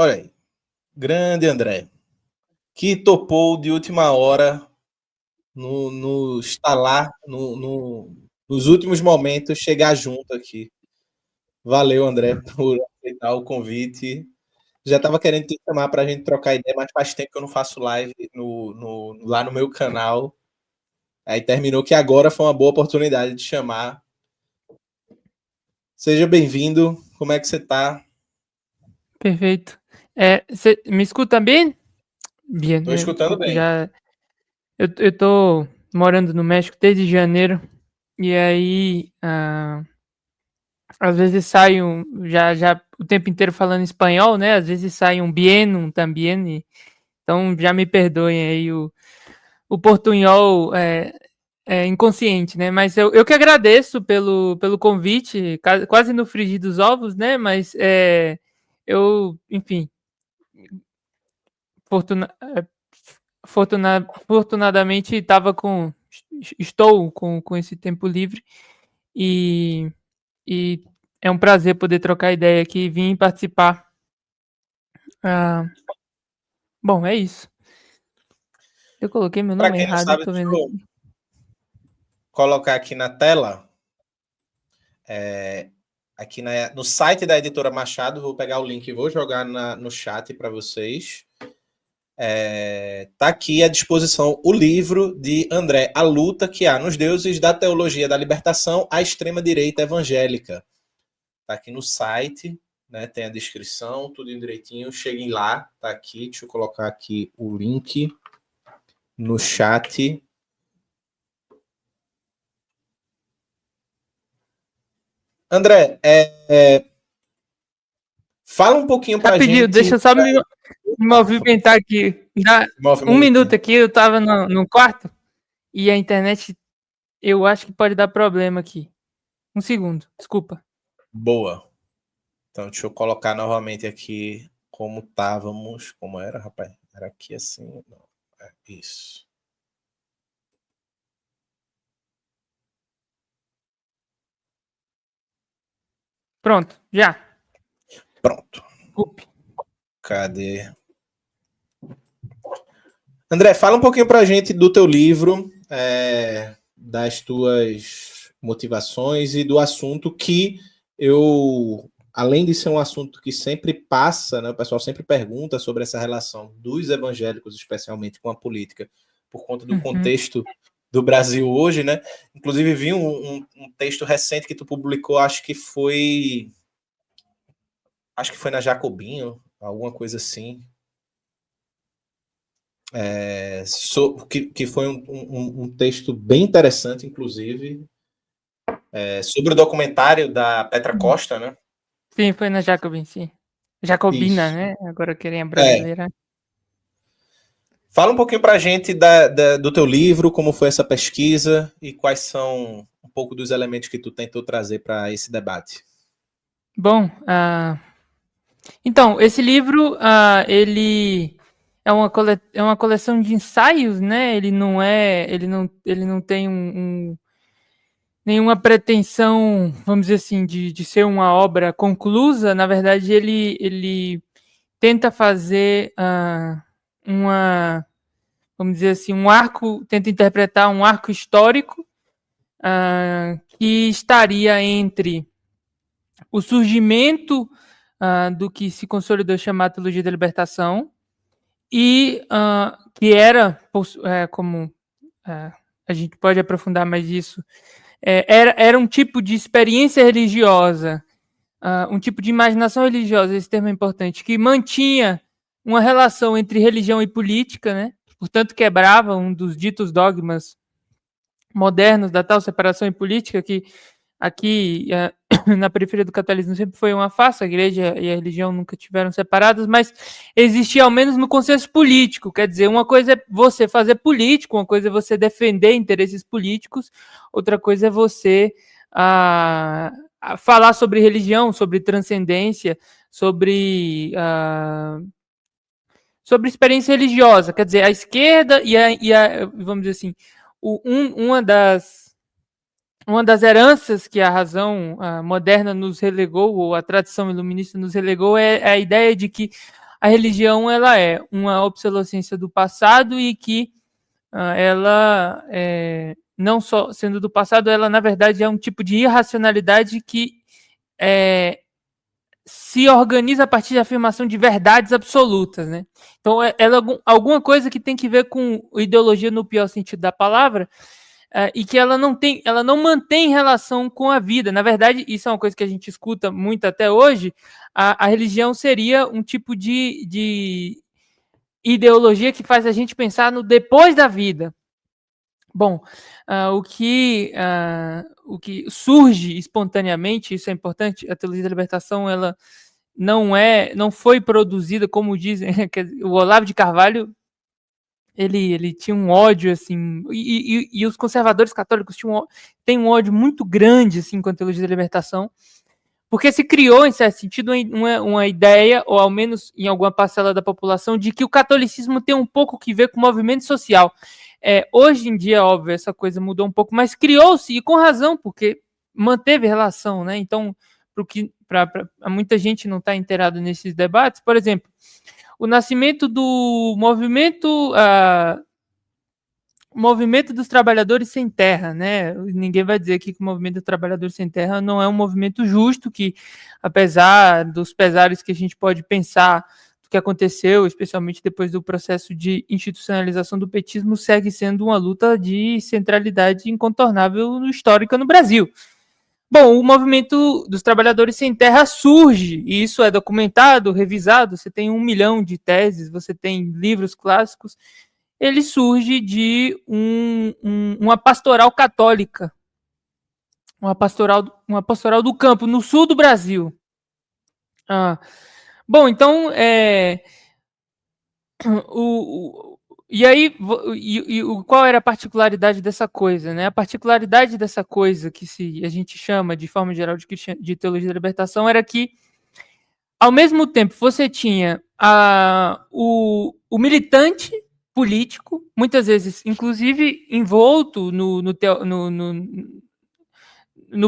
Olha aí, grande André, que topou de última hora no estalar, nos últimos momentos, chegar junto aqui. Valeu, André, por aceitar o convite. Já estava querendo te chamar para a gente trocar ideia, mas faz tempo que eu não faço live lá no meu canal. Aí terminou que agora foi uma boa oportunidade de chamar. Seja bem-vindo. Como é que você está? Perfeito. Você me escuta bem? Bien, Estou escutando desculpa, bem. eu tô morando no México desde janeiro, e aí, às vezes sai já o tempo inteiro falando espanhol, né? Às vezes sai um bien, um também, então já me perdoem aí o portunhol inconsciente, né? Mas eu que agradeço pelo convite, quase no frigir dos ovos, né? Mas enfim, fortuna, fortunadamente estou com esse tempo livre e, e é um prazer poder trocar ideia aqui e vir participar. Ah, bom, é isso. Eu coloquei meu Para nome quem não errado, sabe, tô deixa vendo eu aqui. colocar aqui na tela. Aqui no site da editora Machado, vou pegar o link e vou jogar no chat para vocês. Tá aqui à disposição o livro de André, A Luta que há nos Deuses da Teologia da Libertação à Extrema-Direita Evangélica. Tá aqui no site, né? Tem a descrição, tudo direitinho. Cheguem lá, tá aqui. Deixa eu colocar aqui o link no chat. André, fala um pouquinho pra Rapidinho, deixa gente. eu só me movimentar aqui. Já um Movimento. minuto aqui, eu tava no quarto e a internet, eu acho que pode dar problema aqui. Um segundo, desculpa. Boa. Então, deixa eu colocar novamente aqui como estávamos. Como era, rapaz? Era aqui assim? Não. Isso. Pronto, já. Pronto. Desculpe. Cadê? André, fala um pouquinho pra gente do teu livro, das tuas motivações e do assunto que além de ser um assunto que sempre passa, né, o pessoal sempre pergunta sobre essa relação dos evangélicos, especialmente com a política, por conta do Uhum. contexto do Brasil hoje, né? Inclusive vi um texto recente que tu publicou, acho que foi na Jacobinho, alguma coisa assim, que foi um texto bem interessante, inclusive, sobre o documentário da Petra Costa, né? Sim, foi na Jacobin, sim. Jacobina, Isso. né? Agora querem a É. brasileira. Fala um pouquinho pra gente do teu livro, como foi essa pesquisa e quais são um pouco dos elementos que tu tentou trazer para esse debate. Bom, então, esse livro, ele é uma coleção de ensaios, né? Ele não tem nenhuma pretensão, vamos dizer assim, de ser uma obra conclusa. Na verdade, ele tenta fazer vamos dizer assim, tenta interpretar um arco histórico que estaria entre o surgimento do que se consolidou chamar Teologia da Libertação e que era, como a gente pode aprofundar mais isso, era um tipo de experiência religiosa, um tipo de imaginação religiosa, esse termo é importante, que mantinha uma relação entre religião e política, né? Portanto, quebrava um dos ditos dogmas modernos da tal separação em política que aqui na periferia do catolicismo sempre foi uma farsa, a igreja e a religião nunca tiveram separadas, mas existia ao menos no consenso político, quer dizer, uma coisa é você fazer político, uma coisa é você defender interesses políticos, outra coisa é você falar sobre religião, sobre transcendência, sobre experiência religiosa, quer dizer, a esquerda vamos dizer assim, uma das heranças que a razão moderna nos relegou, ou a tradição iluminista nos relegou, é a ideia de que a religião ela é uma obsolescência do passado e que ela, não só sendo do passado, ela na verdade é um tipo de irracionalidade que se organiza a partir da afirmação de verdades absolutas, né? Então, ela alguma coisa que tem que ver com ideologia no pior sentido da palavra, e que ela não mantém relação com a vida. Na verdade, isso é uma coisa que a gente escuta muito até hoje. A religião seria um tipo de ideologia que faz a gente pensar no depois da vida. Bom, o que surge espontaneamente, isso é importante, a teologia da libertação, ela não foi produzida, como dizem, o Olavo de Carvalho, ele tinha um ódio, assim, e os conservadores católicos têm um ódio muito grande, assim, com a teologia da libertação, porque se criou, em certo sentido, uma ideia, ou ao menos em alguma parcela da população, de que o catolicismo tem um pouco que ver com o movimento social. Hoje em dia, óbvio, essa coisa mudou um pouco, mas criou-se, e com razão, porque manteve relação, né? Então, muita gente não está inteirada nesses debates. Por exemplo, o nascimento do movimento dos trabalhadores sem terra, né? Ninguém vai dizer aqui que o movimento dos trabalhadores sem terra não é um movimento justo, que apesar dos pesares que a gente pode pensar do que aconteceu, especialmente depois do processo de institucionalização do petismo, segue sendo uma luta de centralidade incontornável histórica no Brasil. Bom, o movimento dos trabalhadores sem terra surge, e isso é documentado, revisado, você tem 1 milhão de teses, você tem livros clássicos. Ele surge de uma pastoral católica, uma pastoral do campo, no sul do Brasil. Bom, então, e aí, qual era a particularidade dessa coisa, né? A particularidade dessa coisa que a gente chama, de forma geral, de teologia da libertação, era que, ao mesmo tempo, você tinha o militante político, muitas vezes, inclusive, envolto no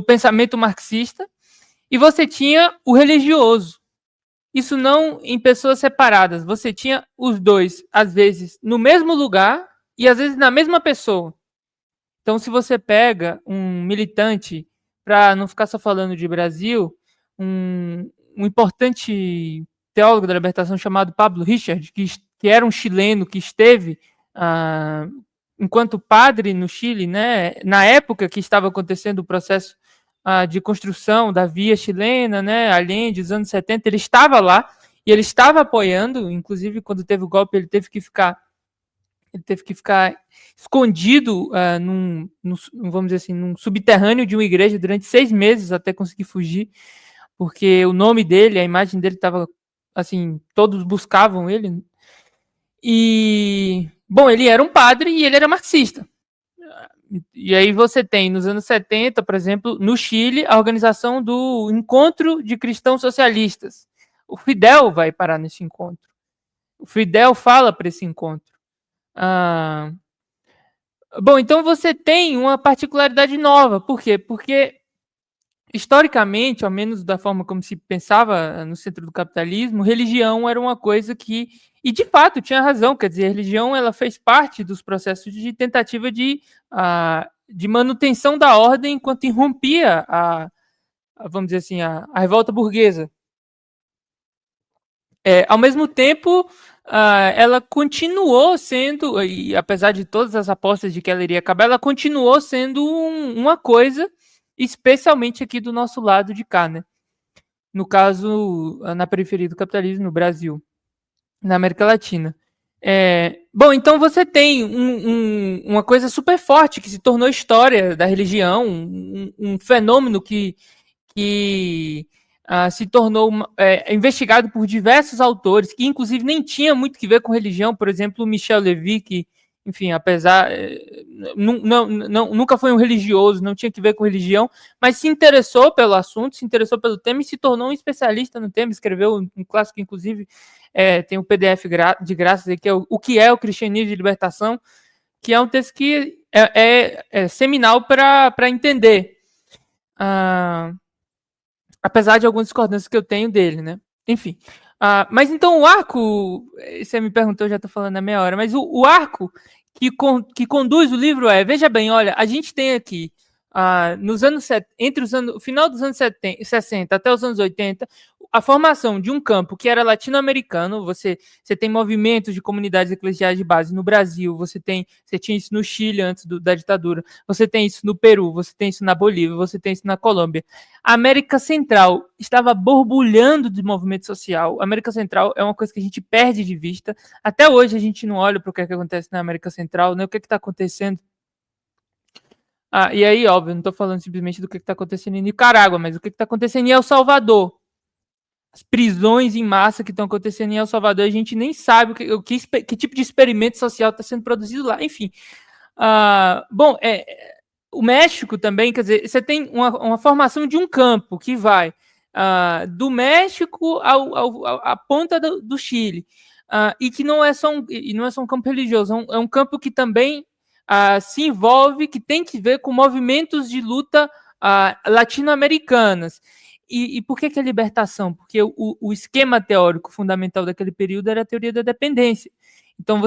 pensamento marxista, e você tinha o religioso. Isso não em pessoas separadas. Você tinha os dois, às vezes, no mesmo lugar e às vezes na mesma pessoa. Então, se você pega um militante, para não ficar só falando de Brasil, um importante teólogo da libertação chamado Pablo Richard, que era um chileno que esteve enquanto padre no Chile, né, na época que estava acontecendo o processo de construção da via chilena, né, Allende, dos anos 70, ele estava lá e ele estava apoiando, inclusive quando teve o golpe ele teve que ficar escondido vamos dizer assim, num subterrâneo de uma igreja durante 6 meses até conseguir fugir, porque o nome dele, a imagem dele estava assim, todos buscavam ele. E, bom, ele era um padre e ele era marxista. E aí você tem, nos anos 70, por exemplo, no Chile, a organização do Encontro de Cristãos Socialistas. O Fidel vai parar nesse encontro. O Fidel fala para esse encontro. Bom, então você tem uma particularidade nova. Por quê? Porque, historicamente, ao menos da forma como se pensava no centro do capitalismo, religião era uma coisa que... E, de fato, tinha razão. Quer dizer, a religião ela fez parte dos processos de tentativa de manutenção da ordem enquanto irrompia vamos dizer assim, a revolta burguesa. Ao mesmo tempo, ela continuou sendo, e apesar de todas as apostas de que ela iria acabar, ela continuou sendo uma coisa, especialmente aqui do nosso lado de cá, né? No caso, na periferia do capitalismo, no Brasil, na América Latina. Bom, então você tem uma coisa super forte que se tornou história da religião, um fenômeno que se tornou investigado por diversos autores, que inclusive nem tinha muito que ver com religião. Por exemplo, Michel Levy, que, enfim, apesar nunca foi um religioso, não tinha que ver com religião, mas se interessou pelo assunto, se interessou pelo tema e se tornou um especialista no tema. Escreveu um clássico, inclusive, tem um PDF de graça, que é o que é o cristianismo de libertação, que é um texto que é seminal para entender. Apesar de algumas discordâncias que eu tenho dele, né? Enfim. Mas então o arco, você me perguntou, eu já estou falando há meia hora, mas o arco que conduz o livro veja bem, olha, a gente tem aqui, nos anos final dos anos 60 até os anos 80, a formação de um campo que era latino-americano. Você tem movimentos de comunidades eclesiais de base no Brasil, você tinha isso no Chile antes da ditadura, você tem isso no Peru, você tem isso na Bolívia, você tem isso na Colômbia. A América Central estava borbulhando de movimento social. A América Central é uma coisa que a gente perde de vista. Até hoje a gente não olha para o que acontece na América Central, né? O que está acontecendo. E aí, óbvio, não estou falando simplesmente do que está acontecendo em Nicarágua, mas o que está acontecendo em El Salvador. As prisões em massa que estão acontecendo em El Salvador, a gente nem sabe que tipo de experimento social está sendo produzido lá. Enfim, bom, o México também, quer dizer, você tem uma formação de um campo que vai do México à ponta do Chile, e que não é só um campo religioso, é um campo que também se envolve, que tem que ver com movimentos de luta latino-americanas. E por que é libertação? Porque o esquema teórico fundamental daquele período era a teoria da dependência. Então,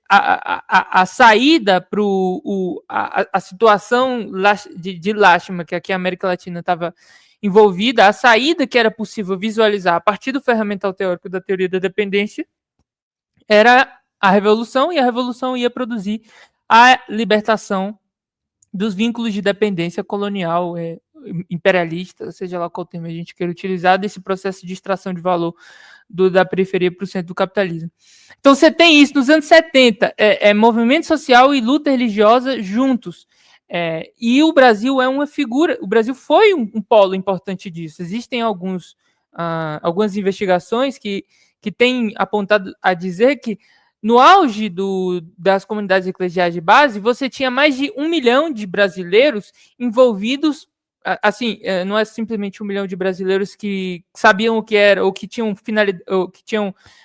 a saída para a situação de lástima que aqui a América Latina estava envolvida, a saída que era possível visualizar a partir do ferramental teórico da teoria da dependência era a revolução, e a revolução ia produzir a libertação dos vínculos de dependência colonial, imperialista, seja lá qual termo a gente queira utilizar, desse processo de extração de valor da periferia para o centro do capitalismo. Então você tem isso nos anos 70, movimento social e luta religiosa juntos. E o Brasil é uma figura, o Brasil foi um polo importante disso. Existem algumas investigações que têm apontado a dizer que no auge das comunidades eclesiais de base, você tinha mais de 1 milhão de brasileiros envolvidos. Assim, não é simplesmente 1 milhão de brasileiros que sabiam o que era, ou que tinham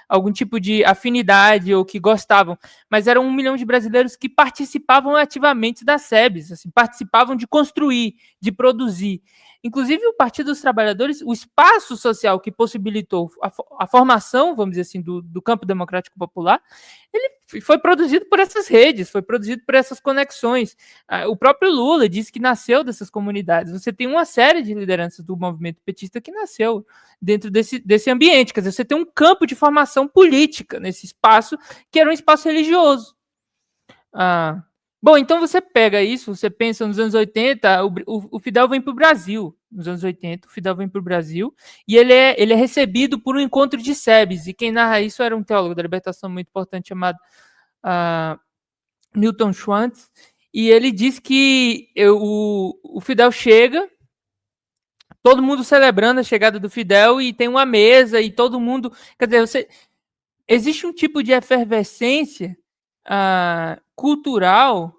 algum tipo de afinidade, ou que gostavam, mas eram 1 milhão de brasileiros que participavam ativamente das SEBs, assim, participavam de construir, de produzir. Inclusive, o Partido dos Trabalhadores, o espaço social que possibilitou a formação, vamos dizer assim, do campo democrático popular, ele foi produzido por essas redes, foi produzido por essas conexões. O próprio Lula disse que nasceu dessas comunidades. Você tem uma série de lideranças do movimento petista que nasceu dentro desse ambiente. Quer dizer, você tem um campo de formação política nesse espaço, que era um espaço religioso. Bom, então você pega isso, você pensa nos anos 80, o Fidel vem para o Brasil. Nos anos 80, o Fidel vem para o Brasil e ele é recebido por um encontro de SEBs. E quem narra isso era um teólogo da libertação muito importante chamado Milton Schwantz. E ele diz que o Fidel chega, todo mundo celebrando a chegada do Fidel, e tem uma mesa e todo mundo... Quer dizer, existe um tipo de efervescência cultural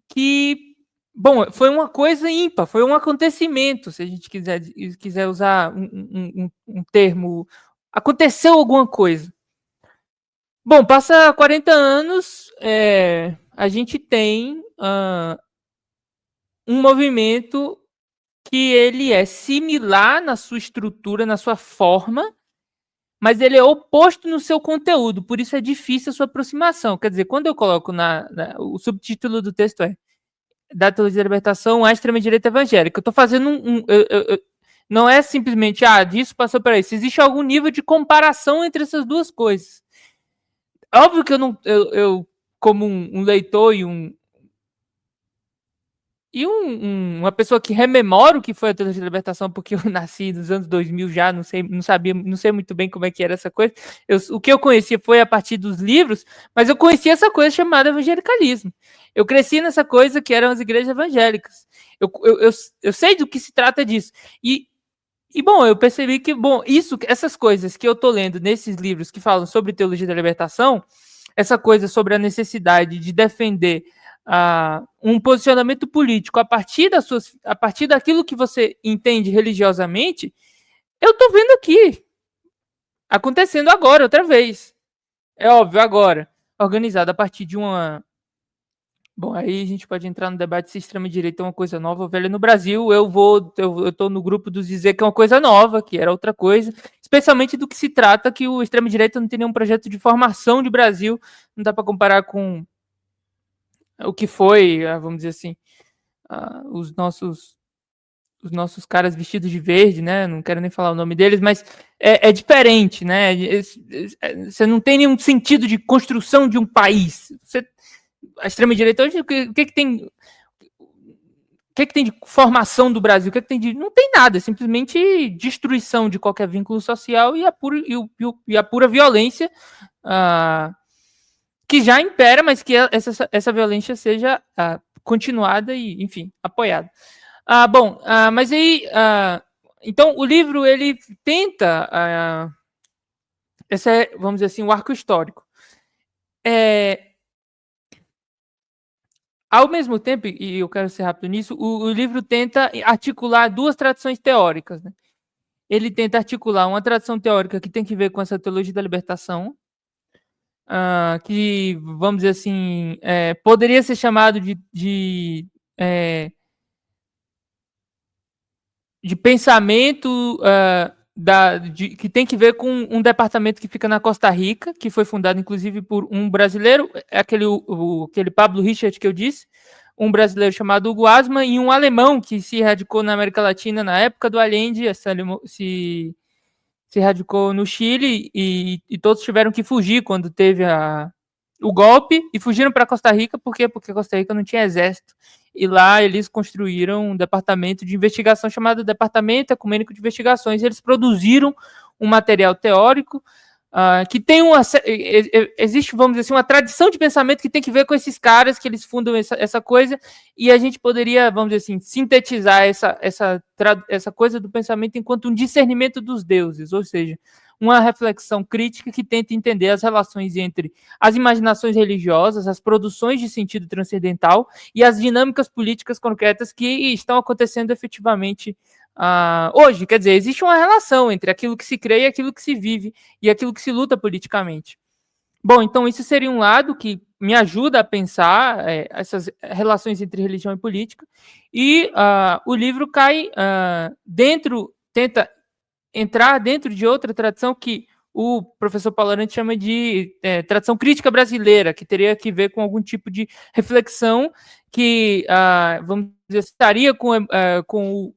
que, bom, foi uma coisa ímpar, foi um acontecimento, se a gente quiser usar um termo. Aconteceu alguma coisa. Bom, passa 40 anos, a gente tem um movimento que ele é similar na sua estrutura, na sua forma, mas ele é oposto no seu conteúdo, por isso é difícil a sua aproximação. Quer dizer, quando eu coloco o subtítulo do texto da teologia da libertação à extrema-direita evangélica, eu estou fazendo não é simplesmente, disso passou para isso. Existe algum nível de comparação entre essas duas coisas. Óbvio que eu como um leitor e uma pessoa que rememora o que foi a teologia da libertação, porque eu nasci nos anos 2000 já, não sei muito bem como é que era essa coisa. O que eu conhecia foi a partir dos livros, mas eu conhecia essa coisa chamada evangelicalismo. Eu cresci nessa coisa que eram as igrejas evangélicas. Eu sei do que se trata disso. E bom, eu percebi que, essas coisas que eu estou lendo nesses livros que falam sobre teologia da libertação, essa coisa sobre a necessidade de defender um posicionamento político a partir daquilo que você entende religiosamente, eu estou vendo aqui, acontecendo agora, outra vez. É óbvio, agora, organizado a partir de uma... Bom, aí a gente pode entrar no debate se extrema-direita é uma coisa nova ou velha no Brasil. Eu estou no grupo dos dizer que é uma coisa nova, que era outra coisa. especialmente do que se trata, que o extrema-direita não tem nenhum projeto de formação de Brasil, não dá para comparar com o que foi, vamos dizer assim, os nossos caras vestidos de verde, né? Não quero nem falar o nome deles, mas é diferente, né? Você não tem nenhum sentido de construção de um país. A extrema-direita hoje, o que tem? O que tem de formação do Brasil? O que tem de. Não tem nada, é simplesmente destruição de qualquer vínculo social e a pura violência que já impera, mas que essa violência seja continuada e, enfim, apoiada. Bom, mas aí, então o livro ele tenta, esse é, vamos dizer assim, o arco histórico. Ao mesmo tempo, e eu quero ser rápido nisso, o livro tenta articular duas tradições teóricas. Né? Ele tenta articular uma tradição teórica que tem que ver com essa teologia da libertação, que, vamos dizer assim, poderia ser chamado de pensamento que tem que ver com um departamento que fica na Costa Rica, que foi fundado inclusive por um brasileiro, aquele Pablo Richard que eu disse, um brasileiro chamado Hugo Asman e um alemão que se radicou na América Latina na época do Allende, se radicou no Chile e todos tiveram que fugir quando teve o golpe e fugiram para Costa Rica. Por quê? Porque Costa Rica não tinha exército. E lá eles construíram um departamento de investigação chamado Departamento Ecumênico de Investigações. Eles produziram um material teórico que tem existe, vamos dizer assim, uma tradição de pensamento que tem que ver com esses caras, que eles fundam essa coisa, e a gente poderia, vamos dizer assim, sintetizar essa coisa do pensamento enquanto um discernimento dos deuses, ou seja, uma reflexão crítica que tenta entender as relações entre as imaginações religiosas, as produções de sentido transcendental e as dinâmicas políticas concretas que estão acontecendo efetivamente hoje. Quer dizer, existe uma relação entre aquilo que se crê e aquilo que se vive e aquilo que se luta politicamente. Bom, então isso seria um lado que me ajuda a pensar essas relações entre religião e política, e o livro cai tenta entrar dentro de outra tradição que o professor Paulo Arantes chama de tradição crítica brasileira, que teria que ver com algum tipo de reflexão que, vamos dizer, estaria com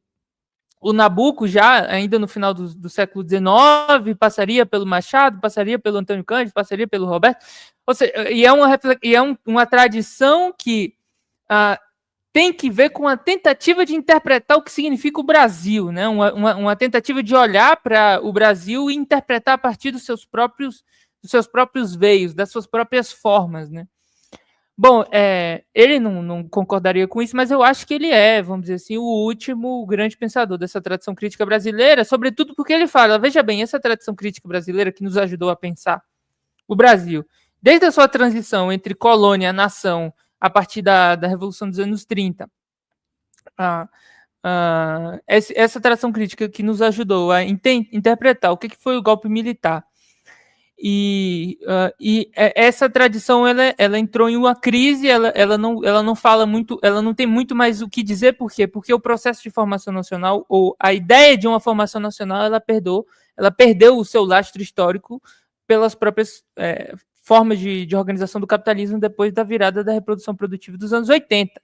o Nabucco já, ainda no final do século XIX, passaria pelo Machado, passaria pelo Antônio Cândido, passaria pelo Roberto, ou seja, e é uma tradição que tem que ver com a tentativa de interpretar o que significa o Brasil, né? Uma tentativa de olhar para o Brasil e interpretar a partir dos seus próprios veios, das suas próprias formas, né? Bom, ele não concordaria com isso, mas eu acho que ele vamos dizer assim, o último grande pensador dessa tradição crítica brasileira, sobretudo porque ele fala, veja bem, essa tradição crítica brasileira que nos ajudou a pensar o Brasil, desde a sua transição entre colônia e nação, a partir da Revolução dos anos 30, essa tradição crítica que nos ajudou a interpretar o que foi o golpe militar, e essa tradição ela entrou em uma crise, ela não fala muito, ela não tem muito mais o que dizer. Por quê? Porque o processo de formação nacional, ou a ideia de uma formação nacional, ela perdeu o seu lastro histórico pelas próprias formas de organização do capitalismo depois da virada da reprodução produtiva dos anos 80.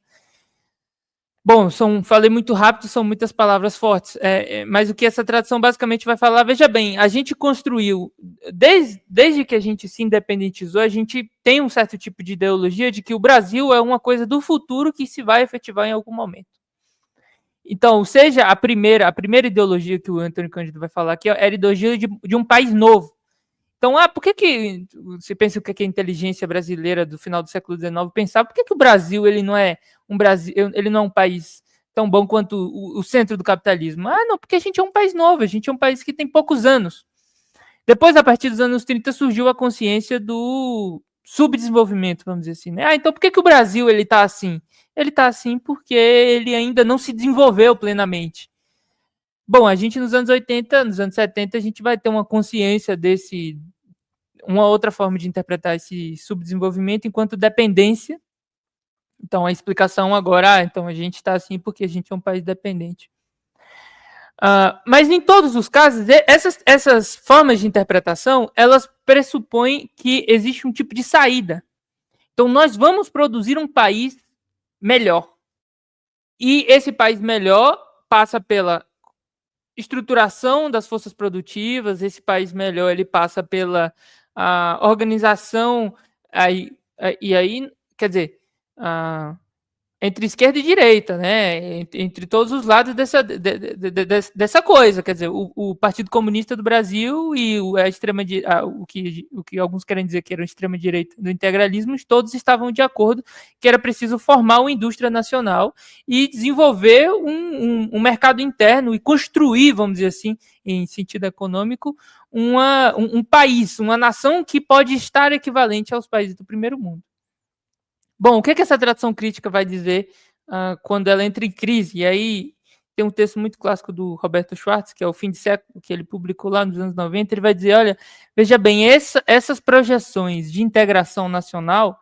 Bom, falei muito rápido, são muitas palavras fortes, mas o que essa tradição basicamente vai falar, veja bem, a gente construiu, desde que a gente se independentizou, a gente tem um certo tipo de ideologia de que o Brasil é uma coisa do futuro que se vai efetivar em algum momento. Então, seja a primeira ideologia que o Antônio Cândido vai falar aqui, era a ideologia de um país novo. Então, por que você pensa que a inteligência brasileira do final do século XIX pensava, por que o Brasil ele não é um país tão bom quanto o centro do capitalismo? Não, porque a gente é um país novo, a gente é um país que tem poucos anos. Depois, a partir dos anos 30, surgiu a consciência do subdesenvolvimento, vamos dizer assim. Né? Então, por que o Brasil ele está assim? Ele está assim porque ele ainda não se desenvolveu plenamente. Bom, a gente nos anos 80, nos anos 70, a gente vai ter uma consciência uma outra forma de interpretar esse subdesenvolvimento enquanto dependência. Então, a explicação agora, então a gente está assim porque a gente é um país dependente. Mas em todos os casos, essas formas de interpretação, elas pressupõem que existe um tipo de saída. Então, nós vamos produzir um país melhor. E esse país melhor passa pela estruturação das forças produtivas, esse país melhor ele passa pela organização, e aí, quer dizer, entre esquerda e direita, né? Entre todos os lados dessa coisa. Quer dizer, o Partido Comunista do Brasil e a extrema o que alguns querem dizer que era a extrema-direita do integralismo, todos estavam de acordo que era preciso formar uma indústria nacional e desenvolver um mercado interno e construir, vamos dizer assim, em sentido econômico, um país, uma nação que pode estar equivalente aos países do primeiro mundo. Bom, o que essa tradição crítica vai dizer quando ela entra em crise? E aí tem um texto muito clássico do Roberto Schwartz, que é O Fim de Século, que ele publicou lá nos anos 90, ele vai dizer, olha, veja bem, essas projeções de integração nacional,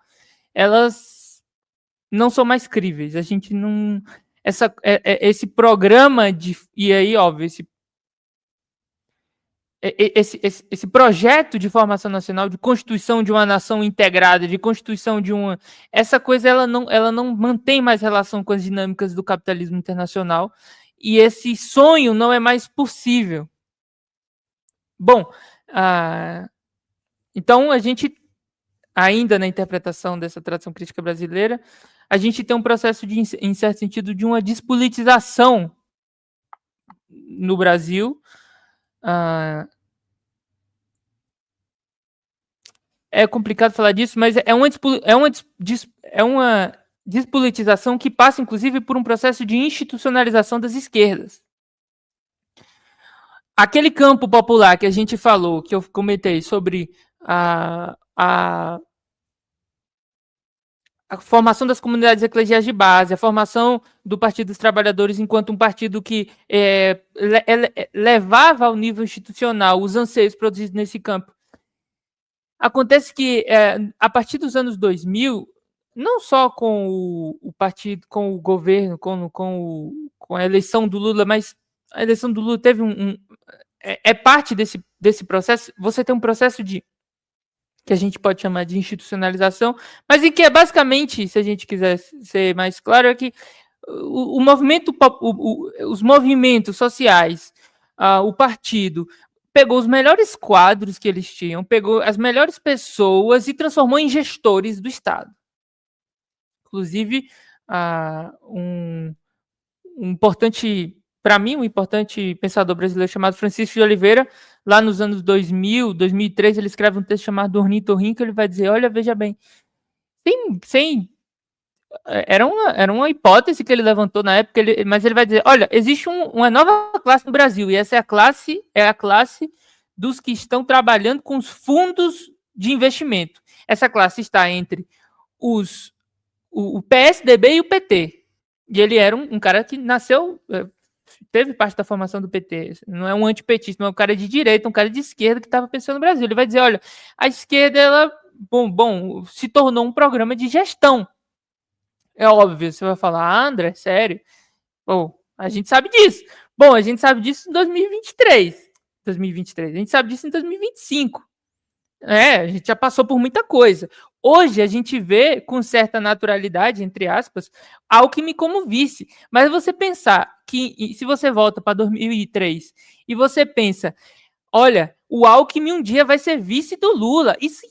elas não são mais críveis. A gente não... esse programa e aí, óbvio, esse projeto de formação nacional, de constituição de uma nação integrada, de constituição de uma... Essa coisa, ela não mantém mais relação com as dinâmicas do capitalismo internacional, e esse sonho não é mais possível. Bom, então a gente, ainda na interpretação dessa tradição crítica brasileira, a gente tem um processo, em certo sentido, de uma despolitização no Brasil, é complicado falar disso, mas é uma despolitização que passa, inclusive, por um processo de institucionalização das esquerdas. Aquele campo popular que a gente falou, que eu comentei sobre a formação das comunidades eclesiais de base, a formação do Partido dos Trabalhadores enquanto um partido que levava ao nível institucional os anseios produzidos nesse campo. Acontece que, a partir dos anos 2000, não só com o partido, com o governo, com a eleição do Lula, mas a eleição do Lula teve parte desse processo. Você tem um processo que a gente pode chamar de institucionalização, mas em que é basicamente, se a gente quiser ser mais claro, é que os movimentos sociais, o partido, pegou os melhores quadros que eles tinham, pegou as melhores pessoas e transformou em gestores do Estado. Inclusive, um importante pensador brasileiro chamado Francisco de Oliveira, lá nos anos 2000, 2003, ele escreve um texto chamado Ornitorrinco, ele vai dizer, olha, veja bem, era uma hipótese que ele levantou na época, mas ele vai dizer, olha, existe uma nova classe no Brasil, e essa é a classe dos que estão trabalhando com os fundos de investimento. Essa classe está entre o PSDB e o PT. E ele era um cara que nasceu, teve parte da formação do PT, não é um antipetista, não é um cara de direita, um cara de esquerda que estava pensando no Brasil. Ele vai dizer, olha, a esquerda, ela, se tornou um programa de gestão. É óbvio, você vai falar, André, sério? Bom, a gente sabe disso. Bom, a gente sabe disso em 2023. A gente sabe disso em 2025. A gente já passou por muita coisa. Hoje a gente vê com certa naturalidade, entre aspas, Alckmin como vice. Mas você pensar que, se você volta para 2003 e você pensa, olha, o Alckmin um dia vai ser vice do Lula, isso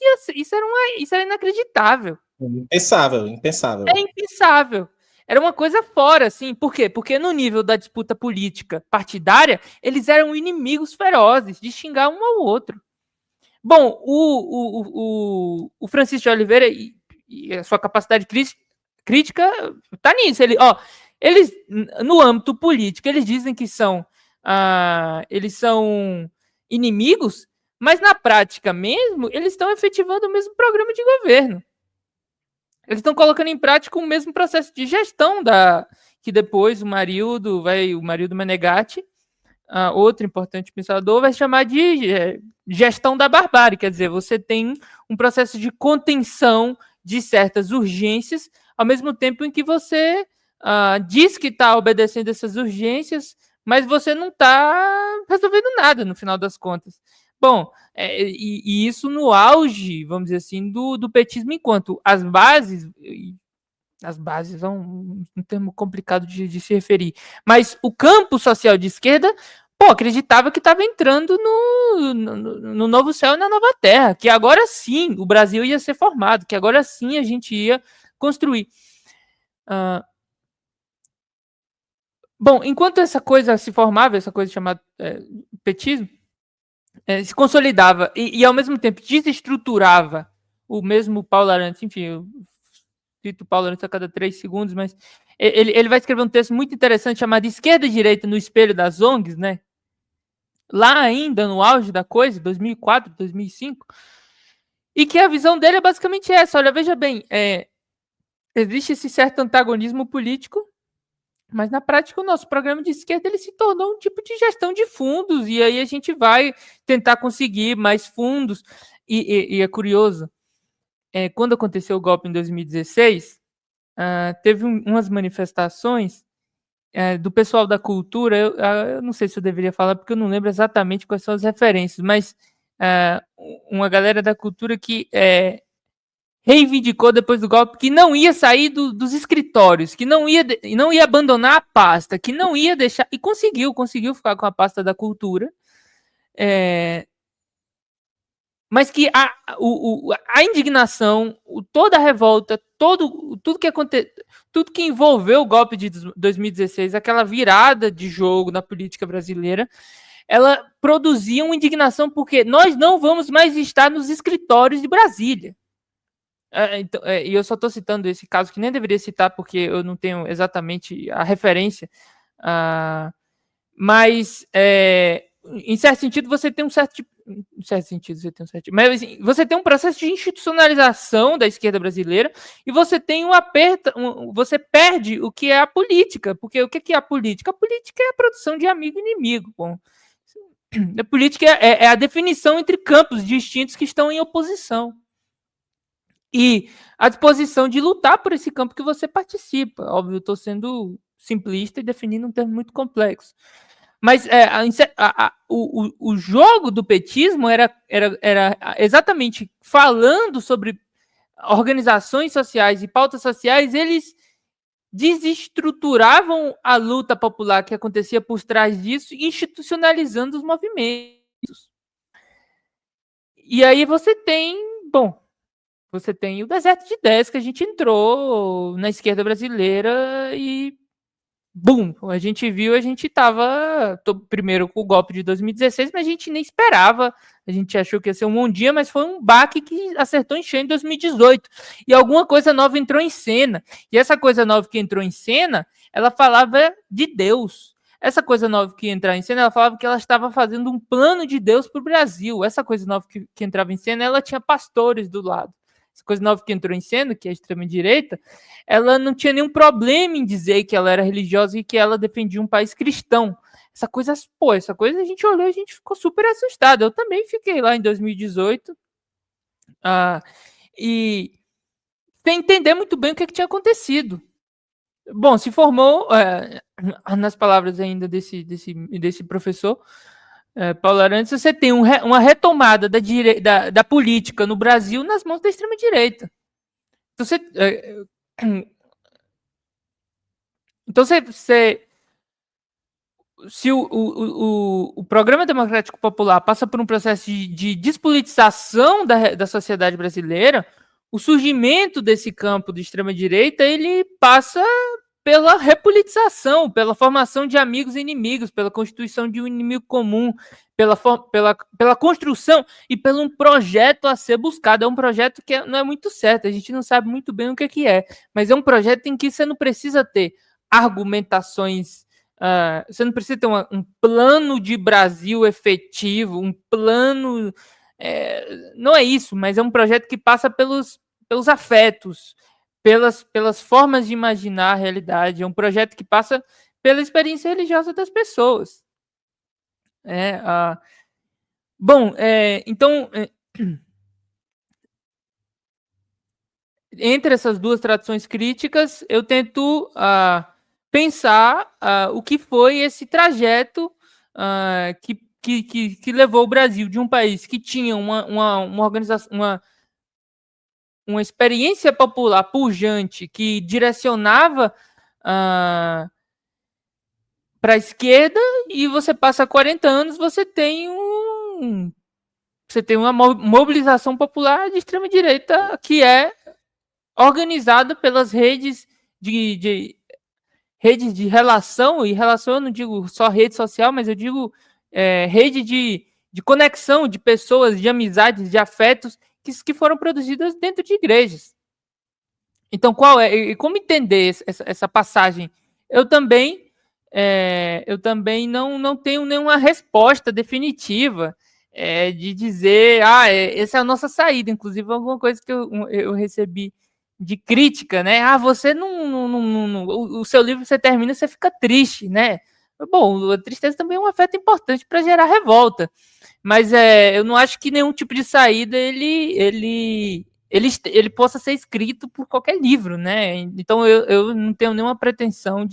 era inacreditável. Impensável. É impensável. Era uma coisa fora, assim. Por quê? Porque no nível da disputa política partidária, eles eram inimigos ferozes, de xingar um ao outro. Bom, o Francisco de Oliveira e a sua capacidade crítica está nisso. Eles, no âmbito político, eles dizem que eles são inimigos, mas na prática mesmo, eles estão efetivando o mesmo programa de governo. Eles estão colocando em prática o mesmo processo de gestão que depois o Marildo Menegatti, outro importante pensador, vai chamar de gestão da barbárie. Quer dizer, você tem um processo de contenção de certas urgências, ao mesmo tempo em que você diz que está obedecendo essas urgências, mas você não está resolvendo nada no final das contas. Bom, e isso no auge, vamos dizer assim, do petismo, enquanto as bases é um termo complicado de se referir, mas o campo social de esquerda, acreditava que estava entrando no novo céu e na nova terra, que agora sim o Brasil ia ser formado, que agora sim a gente ia construir. Bom, enquanto essa coisa se formava, essa coisa chamada petismo, se consolidava e ao mesmo tempo desestruturava o mesmo Paulo Arantes, enfim, eu cito o Paulo Arantes a cada 3 segundos, mas ele vai escrever um texto muito interessante chamado Esquerda e Direita no Espelho das ONGs, né? Lá ainda no auge da coisa, 2004, 2005, e que a visão dele é basicamente essa. Olha, veja bem, existe esse certo antagonismo político, mas na prática o nosso programa de esquerda ele se tornou um tipo de gestão de fundos, e aí a gente vai tentar conseguir mais fundos. E é curioso, quando aconteceu o golpe em 2016, teve umas manifestações do pessoal da cultura, eu não sei se eu deveria falar, porque eu não lembro exatamente quais são as referências, mas uma galera da cultura que reivindicou depois do golpe que não ia sair dos escritórios, que não ia abandonar a pasta, que não ia deixar, e conseguiu ficar com a pasta da cultura, mas que a indignação, toda a revolta, tudo que envolveu o golpe de 2016, aquela virada de jogo na política brasileira, ela produzia uma indignação porque nós não vamos mais estar nos escritórios de Brasília. Então, e eu só estou citando esse caso que nem deveria citar porque eu não tenho exatamente a referência, mas em certo sentido você tem um certo mas assim, você tem um processo de institucionalização da esquerda brasileira e você tem você perde o que é a política, porque o que é a política? A política é a produção de amigo e inimigo. Bom, a política é a definição entre campos distintos que estão em oposição. E a disposição de lutar por esse campo que você participa. Óbvio, eu estou sendo simplista e definindo um termo muito complexo. Mas o jogo do petismo era exatamente falando sobre organizações sociais e pautas sociais, eles desestruturavam a luta popular que acontecia por trás disso, institucionalizando os movimentos. E aí você tem o deserto de ideias que a gente entrou na esquerda brasileira e bum, a gente estava primeiro com o golpe de 2016, mas a gente nem esperava, a gente achou que ia ser um bom dia, mas foi um baque que acertou em cheio em 2018, e alguma coisa nova entrou em cena, e essa coisa nova que entrou em cena, ela falava de Deus. Essa coisa nova que entrava em cena, ela falava que ela estava fazendo um plano de Deus para o Brasil. Essa coisa nova que entrava em cena, ela tinha pastores do lado. Essa coisa nova que entrou em cena, que é a extrema-direita, ela não tinha nenhum problema em dizer que ela era religiosa e que ela defendia um país cristão. Essa coisa a gente olhou e a gente ficou super assustado. Eu também fiquei lá em 2018 e sem entender muito bem o que tinha acontecido. Bom, se formou, nas palavras ainda desse professor, Paulo Arantes, você tem uma retomada da política no Brasil nas mãos da extrema-direita. Então, se o Programa Democrático Popular passa por um processo de despolitização da sociedade brasileira, o surgimento desse campo de extrema-direita, ele passa pela repolitização, pela formação de amigos e inimigos, pela constituição de um inimigo comum, pela construção e pelo um projeto a ser buscado. É um projeto que não é muito certo, a gente não sabe muito bem o que é, mas é um projeto em que você não precisa ter argumentações, você não precisa ter um plano de Brasil efetivo, um plano... não é isso, mas é um projeto que passa pelos afetos, pelas formas de imaginar a realidade. É um projeto que passa pela experiência religiosa das pessoas. Bom, então, entre essas duas tradições críticas, eu tento pensar o que foi esse trajeto que levou o Brasil de um país que tinha uma organização, uma experiência popular pujante que direcionava para a esquerda, e você passa 40 anos, você tem uma mobilização popular de extrema direita que é organizada pelas redes redes de relação, e relação eu não digo só rede social, mas eu digo rede de conexão de pessoas, de amizades, de afetos que foram produzidas dentro de igrejas. Então, como entender essa passagem? Eu também não tenho nenhuma resposta definitiva de dizer, essa é a nossa saída. Inclusive, alguma coisa que eu recebi de crítica, né? Você o seu livro você termina, você fica triste, né? Bom, a tristeza também é um afeto importante para gerar revolta, mas eu não acho que nenhum tipo de saída ele possa ser escrito por qualquer livro, né? Então eu não tenho nenhuma pretensão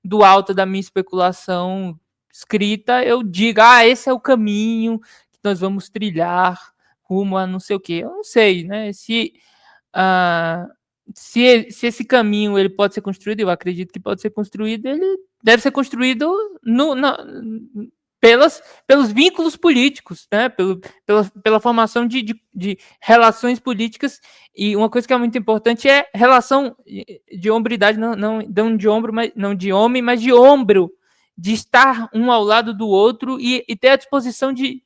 do alto da minha especulação escrita, eu diga, esse é o caminho que nós vamos trilhar rumo a não sei o quê. Eu não sei, né? Se esse caminho ele pode ser construído, eu acredito que pode ser construído, ele deve ser construído pelos vínculos políticos, né? Pela formação de relações políticas. E uma coisa que é muito importante é relação de hombridade, não de ombro, mas não de homem, mas de ombro, de estar um ao lado do outro e ter a disposição de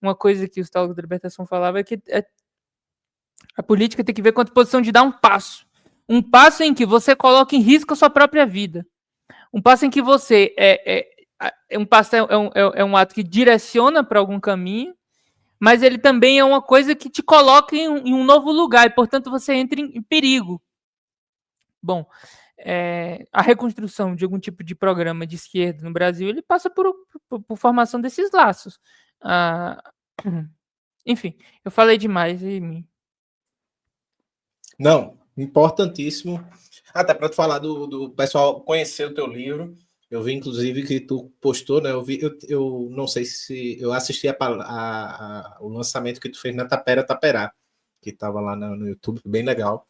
uma coisa que os teólogos da libertação falavam é que a política tem que ver com a disposição de dar um passo em que você coloca em risco a sua própria vida, um passo em que você é um ato que direciona para algum caminho, mas ele também é uma coisa que te coloca em um novo lugar e, portanto, você entra em perigo. Bom, a reconstrução de algum tipo de programa de esquerda no Brasil, ele passa por formação desses laços. Enfim, eu falei demais. Não, importantíssimo. Até para tu falar do pessoal conhecer o teu livro. Eu vi, inclusive, que tu postou, né? Eu não sei se eu assisti o lançamento que tu fez na Tapera Taperá, que estava lá no YouTube, bem legal.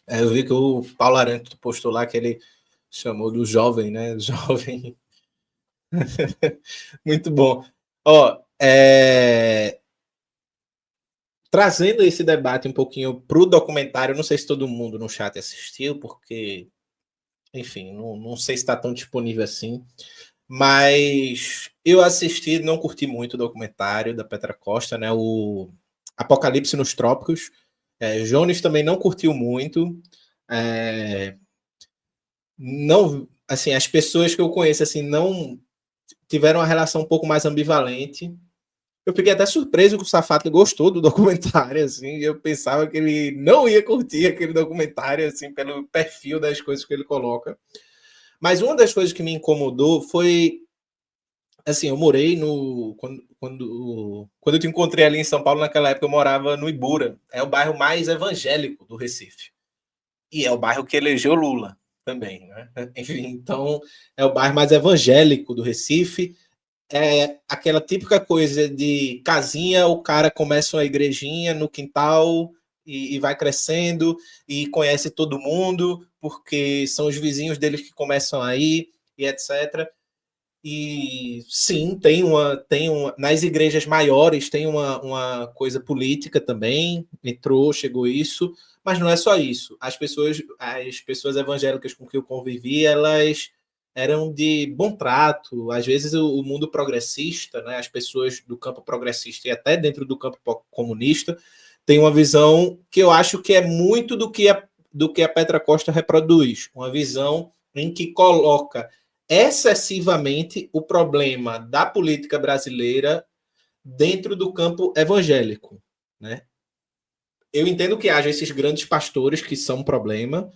Eu vi que o Paulo Arantes postou lá que ele chamou do jovem, né? Jovem. Muito bom. Ó, trazendo esse debate um pouquinho para o documentário, não sei se todo mundo no chat assistiu, porque, enfim, não sei se está tão disponível assim, mas eu assisti, não curti muito o documentário da Petra Costa, né? O Apocalipse nos Trópicos. Jones também não curtiu muito. Não, assim, as pessoas que eu conheço assim não tiveram uma relação um pouco mais ambivalente. Eu fiquei até surpreso que o Safata gostou do documentário, assim, eu pensava que ele não ia curtir aquele documentário, assim, pelo perfil das coisas que ele coloca. Mas uma das coisas que me incomodou foi, assim, eu morei quando eu te encontrei ali em São Paulo, naquela época eu morava no Ibura, é o bairro mais evangélico do Recife. E é o bairro que elegeu Lula também, né? Enfim, então é o bairro mais evangélico do Recife, aquela típica coisa de casinha, o cara começa uma igrejinha no quintal e vai crescendo e conhece todo mundo, porque são os vizinhos deles que começam aí e etc. E sim, nas igrejas maiores tem uma coisa política também, chegou isso, mas não é só isso. As pessoas evangélicas com que eu convivi, elas eram de bom trato. Às vezes o mundo progressista, né, as pessoas do campo progressista e até dentro do campo comunista, tem uma visão que eu acho que é muito do que a Petra Costa reproduz, uma visão em que coloca excessivamente o problema da política brasileira dentro do campo evangélico, né? Eu entendo que haja esses grandes pastores que são um problema,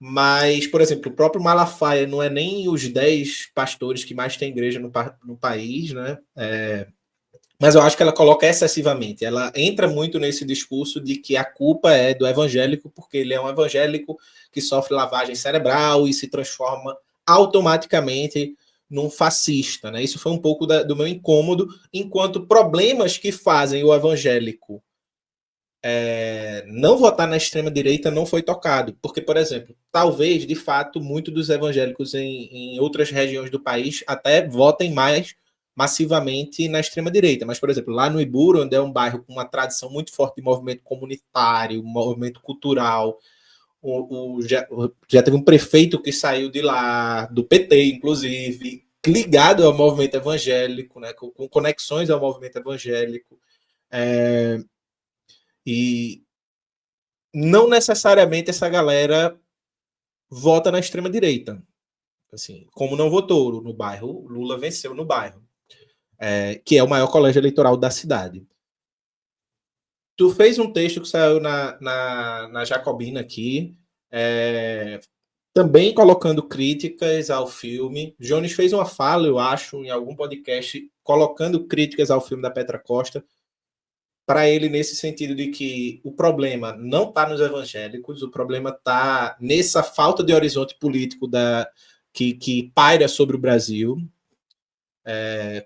mas, por exemplo, o próprio Malafaia não é nem os 10 pastores que mais tem igreja no país, né? Mas eu acho que ela coloca excessivamente. Ela entra muito nesse discurso de que a culpa é do evangélico, porque ele é um evangélico que sofre lavagem cerebral e se transforma automaticamente num fascista. Né? Isso foi um pouco do meu incômodo, enquanto problemas que fazem o evangélico não votar na extrema-direita não foi tocado. Porque, por exemplo, talvez, de fato, muitos dos evangélicos em outras regiões do país até votem mais massivamente na extrema-direita. Mas, por exemplo, lá no Iburo, onde é um bairro com uma tradição muito forte de movimento comunitário, movimento cultural, já teve um prefeito que saiu de lá, do PT, inclusive, ligado ao movimento evangélico, né, com conexões ao movimento evangélico. E não necessariamente essa galera vota na extrema-direita. Assim, como não votou no bairro, Lula venceu no bairro, que é o maior colégio eleitoral da cidade. Tu fez um texto que saiu na Jacobina aqui, também colocando críticas ao filme. Jones fez uma fala, eu acho, em algum podcast, colocando críticas ao filme da Petra Costa, para ele nesse sentido de que o problema não está nos evangélicos, o problema está nessa falta de horizonte político que paira sobre o Brasil.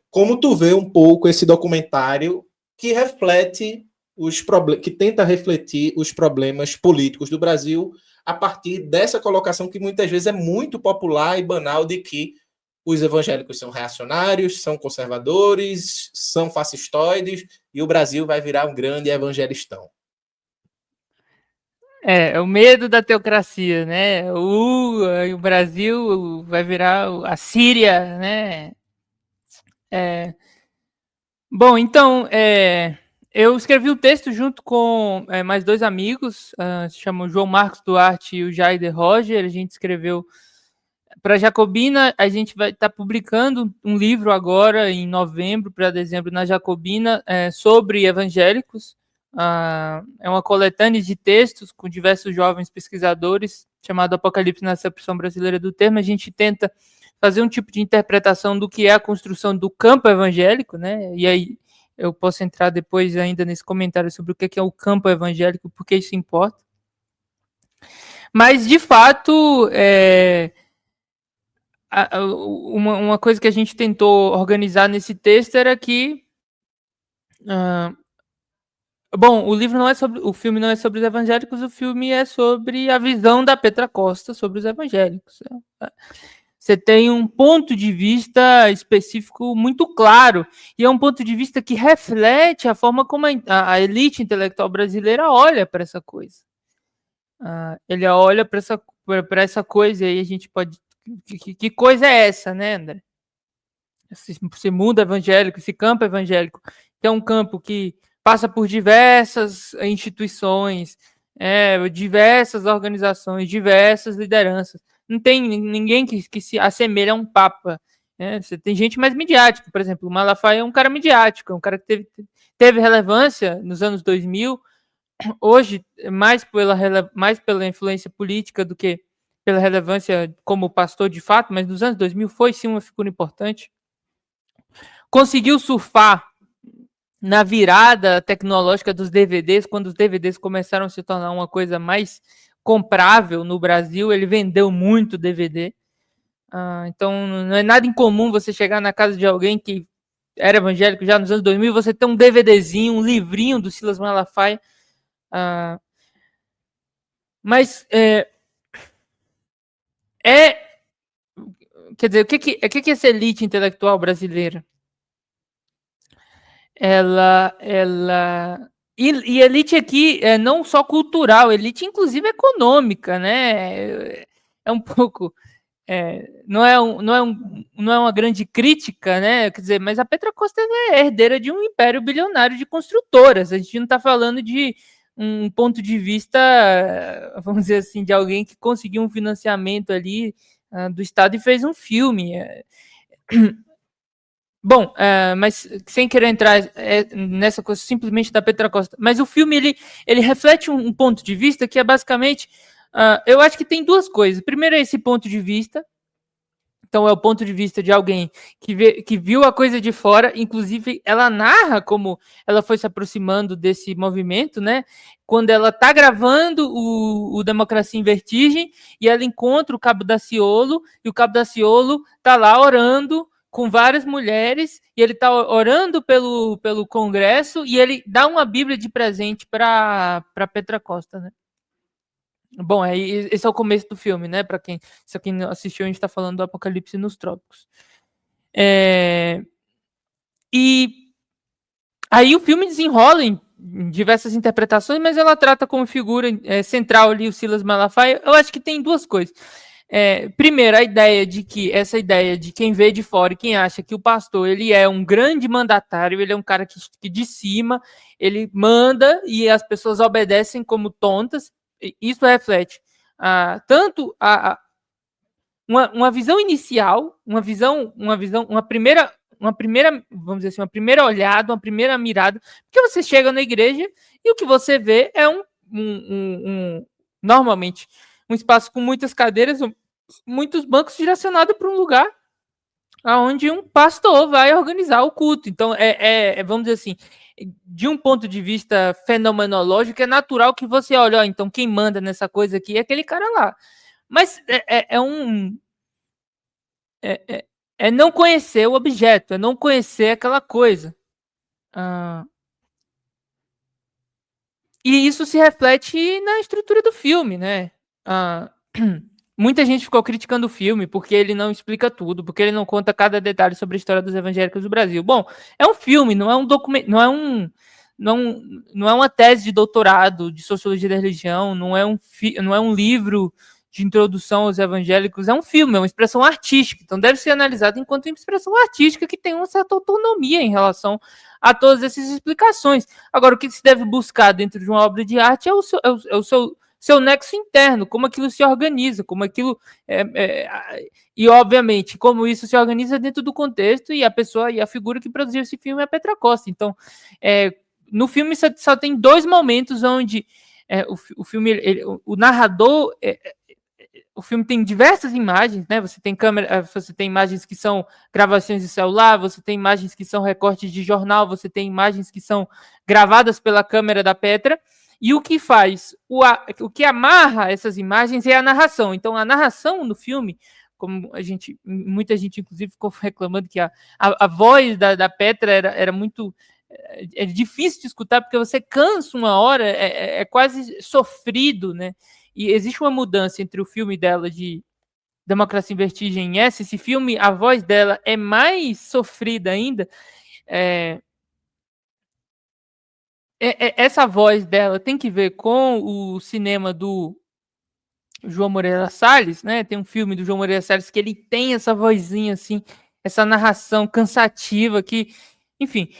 Como tu vê um pouco esse documentário que reflete que tenta refletir os problemas políticos do Brasil a partir dessa colocação que muitas vezes é muito popular e banal de que os evangélicos são reacionários, são conservadores, são fascistoides e o Brasil vai virar um grande evangelistão. É o medo da teocracia, né? O Brasil vai virar a Síria, né? Bom, então, eu escrevi o texto junto com mais dois amigos, se chamam João Marcos Duarte e o Jaider Roger. A gente escreveu para Jacobina. A gente vai estar publicando um livro agora, em novembro para dezembro, na Jacobina, sobre evangélicos. É uma coletânea de textos com diversos jovens pesquisadores, chamado Apocalipse na Acepção Brasileira do Termo. A gente tenta fazer um tipo de interpretação do que é a construção do campo evangélico, né? E aí eu posso entrar depois ainda nesse comentário sobre o que é o campo evangélico, porque isso importa. Mas, de fato, uma coisa que a gente tentou organizar nesse texto era que bom, o filme não é sobre os evangélicos, o filme é sobre a visão da Petra Costa sobre os evangélicos. Você tem um ponto de vista específico muito claro, e é um ponto de vista que reflete a forma como a elite intelectual brasileira olha para essa coisa. Ele olha para essa coisa, e aí a gente pode... Que coisa é essa, né, André? Esse mundo evangélico, esse campo evangélico, que é um campo que passa por diversas instituições, diversas organizações, diversas lideranças. Não tem ninguém que se assemelha a um papa. Você tem gente mais midiática, por exemplo, o Malafaia é um cara midiático, é um cara que teve relevância nos anos 2000, hoje mais pela influência política do que pela relevância como pastor de fato, mas nos anos 2000 foi sim uma figura importante. Conseguiu surfar na virada tecnológica dos DVDs, quando os DVDs começaram a se tornar uma coisa mais comprável no Brasil. Ele vendeu muito DVD. Então, não é nada incomum você chegar na casa de alguém que era evangélico já nos anos 2000 e você ter um DVDzinho, um livrinho do Silas Malafaia. Mas quer dizer, o que é essa elite intelectual brasileira? E elite aqui é não só cultural, elite inclusive econômica, né? É um pouco... não é uma grande crítica, né? Quer dizer, mas a Petra Costa é herdeira de um império bilionário de construtoras. A gente não está falando de um ponto de vista, vamos dizer assim, de alguém que conseguiu um financiamento ali do Estado e fez um filme. Bom, mas sem querer entrar nessa coisa simplesmente da Petra Costa, mas o filme ele reflete um ponto de vista que é basicamente, eu acho que tem duas coisas. Primeiro é esse ponto de vista, Então é o ponto de vista de alguém que viu a coisa de fora. Inclusive, ela narra como ela foi se aproximando desse movimento, né? Quando ela está gravando o Democracia em Vertigem, e ela encontra o Cabo Daciolo, e o Cabo Daciolo está lá orando com várias mulheres, e ele está orando pelo Congresso, e ele dá uma Bíblia de presente para Petra Costa, né? Bom, esse é o começo do filme, né? Para quem não assistiu, a gente está falando do Apocalipse nos Trópicos. E aí o filme desenrola em diversas interpretações, mas ela trata como figura central ali o Silas Malafaia. Eu acho que tem duas coisas. Primeiro, essa ideia de quem vê de fora e quem acha que o pastor ele é um grande mandatário, ele é um cara que de cima, ele manda e as pessoas obedecem como tontas. Isso reflete tanto uma visão inicial, uma primeira, vamos dizer assim, uma primeira olhada, uma primeira mirada, porque você chega na igreja e o que você vê é normalmente um espaço com muitas cadeiras, muitos bancos direcionados para um lugar onde um pastor vai organizar o culto. Então, vamos dizer assim, de um ponto de vista fenomenológico, é natural que você olhe, então quem manda nessa coisa aqui é aquele cara lá. Mas é não conhecer o objeto, é não conhecer aquela coisa. E isso se reflete na estrutura do filme, né? Muita gente ficou criticando o filme porque ele não explica tudo, porque ele não conta cada detalhe sobre a história dos evangélicos do Brasil. Bom, é um filme, não é um documento, não é uma tese de doutorado de sociologia da religião, não é um livro de introdução aos evangélicos, é um filme, é uma expressão artística, então deve ser analisado enquanto uma expressão artística que tem uma certa autonomia em relação a todas essas explicações. Agora, o que se deve buscar dentro de uma obra de arte é o seu nexo interno, como aquilo se organiza, como aquilo e obviamente como isso se organiza dentro do contexto, e a pessoa e a figura que produziu esse filme é a Petra Costa. Então, no filme só tem dois momentos onde o filme, o narrador, o filme tem diversas imagens, né? Você tem imagens que são gravações de celular, você tem imagens que são recortes de jornal, você tem imagens que são gravadas pela câmera da Petra. E o que faz, o que amarra essas imagens é a narração. Então, a narração no filme, como muita gente inclusive ficou reclamando que a voz da Petra era muito difícil de escutar, porque você cansa uma hora, é quase sofrido, né? E existe uma mudança entre o filme dela de Democracia em Vertigem e esse filme, a voz dela é mais sofrida ainda. Essa voz dela tem que ver com o cinema do João Moreira Salles, né? Tem um filme do João Moreira Salles que ele tem essa vozinha assim, essa narração cansativa que, enfim,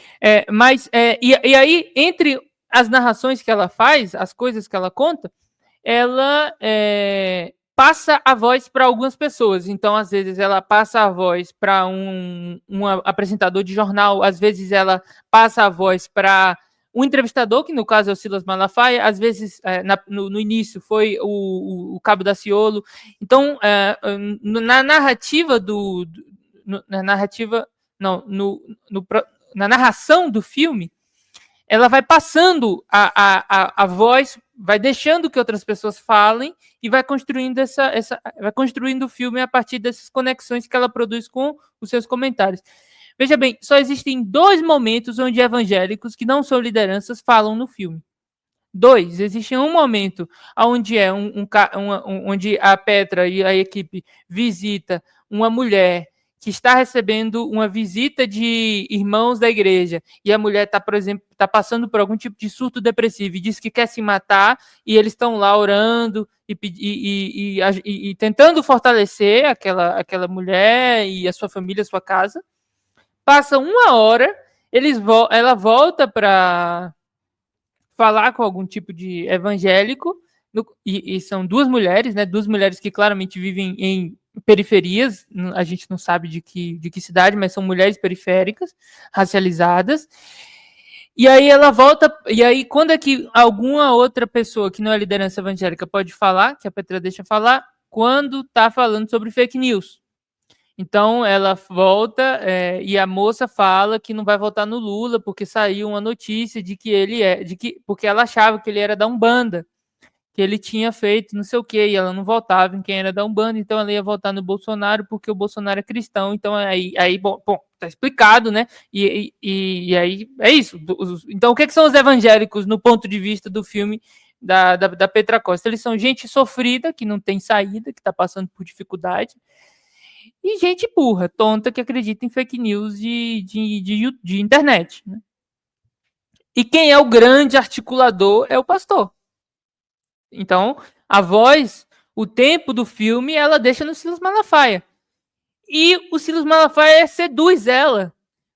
e aí entre as narrações que ela faz, as coisas que ela conta, ela passa a voz para algumas pessoas. Então, às vezes, ela passa a voz para um apresentador de jornal, às vezes ela passa a voz para um entrevistador, que no caso é o Silas Malafaia, às vezes, no início, foi o Cabo Daciolo. Então, na narrativa na narração do filme, ela vai passando a voz, vai deixando que outras pessoas falem e vai construindo vai construindo o filme a partir dessas conexões que ela produz com os seus comentários. Veja bem, só existem dois momentos onde evangélicos que não são lideranças falam no filme. Dois. Existe um momento onde onde a Petra e a equipe visita uma mulher que está recebendo uma visita de irmãos da igreja, e a mulher está, por exemplo, passando por algum tipo de surto depressivo e diz que quer se matar, e eles estão lá orando e tentando fortalecer aquela mulher e a sua família, a sua casa. Passa uma hora, ela volta para falar com algum tipo de evangélico, e são duas mulheres, né? Duas mulheres que claramente vivem em periferias, a gente não sabe de que cidade, mas são mulheres periféricas, racializadas. E aí ela volta, e aí quando é que alguma outra pessoa que não é liderança evangélica pode falar, que a Petra deixa falar, quando está falando sobre fake news. Então ela volta e a moça fala que não vai votar no Lula porque saiu uma notícia de que porque ela achava que ele era da Umbanda, que ele tinha feito não sei o quê, e ela não votava em quem era da Umbanda, então ela ia votar no Bolsonaro porque o Bolsonaro é cristão. Então aí bom, tá explicado, né? E aí é isso. Então o que são os evangélicos no ponto de vista do filme da Petra Costa? Eles são gente sofrida, que não tem saída, que está passando por dificuldade, e gente burra, tonta, que acredita em fake news de internet. Né? E quem é o grande articulador é o pastor. Então, a voz, o tempo do filme, ela deixa no Silas Malafaia. E o Silas Malafaia seduz ela.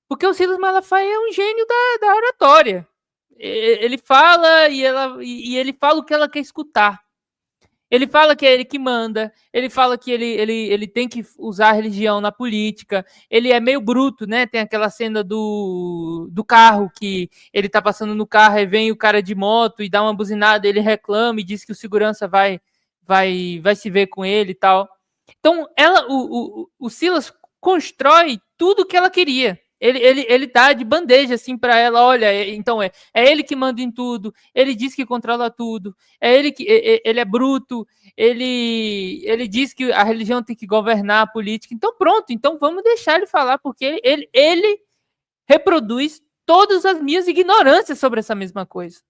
Porque o Silas Malafaia é um gênio da oratória. Ele fala e ele fala o que ela quer escutar. Ele fala que é ele que manda, ele fala que ele tem que usar a religião na política, ele é meio bruto, né? Tem aquela cena do carro, que ele tá passando no carro e vem o cara de moto e dá uma buzinada, ele reclama e diz que o segurança vai se ver com ele e tal. Então, o Silas constrói tudo o que ela queria. Ele dá de bandeja assim para ela, olha, então é ele que manda em tudo, ele diz que controla tudo, ele é bruto, ele diz que a religião tem que governar a política. Então pronto, então vamos deixar ele falar, porque ele reproduz todas as minhas ignorâncias sobre essa mesma coisa,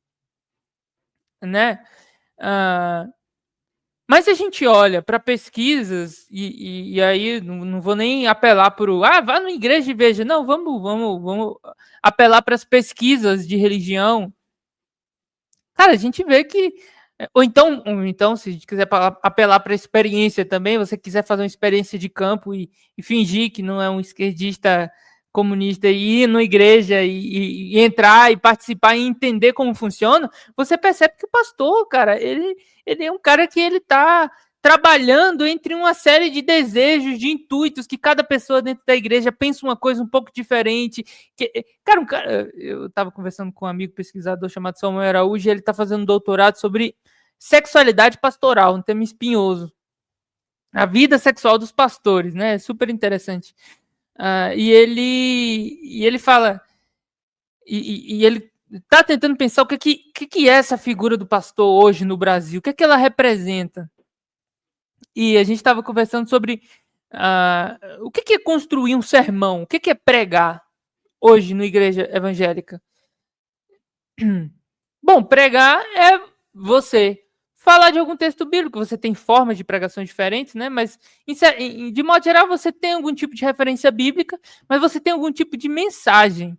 né? Mas se a gente olha para pesquisas, e aí não vou nem apelar para vá na igreja e veja. Não, vamos apelar para as pesquisas de religião. Cara, a gente vê que... Ou então, se a gente quiser apelar para a experiência também, você quiser fazer uma experiência de campo e fingir que não é um esquerdista comunista e ir na igreja e entrar e participar e entender como funciona, você percebe que o pastor, cara, ele é um cara que ele tá trabalhando entre uma série de desejos, de intuitos, que cada pessoa dentro da igreja pensa uma coisa um pouco diferente. Cara, eu estava conversando com um amigo pesquisador chamado Samuel Araújo, e ele está fazendo um doutorado sobre sexualidade pastoral, um tema espinhoso. A vida sexual dos pastores, né? Super interessante. E ele fala, e ele está tentando pensar o que é essa figura do pastor hoje no Brasil, o que ela representa. E a gente estava conversando sobre o que é construir um sermão, o que é pregar hoje na igreja evangélica. Bom, pregar é você falar de algum texto bíblico. Você tem formas de pregação diferentes, né? Mas, de modo geral, você tem algum tipo de referência bíblica, mas você tem algum tipo de mensagem.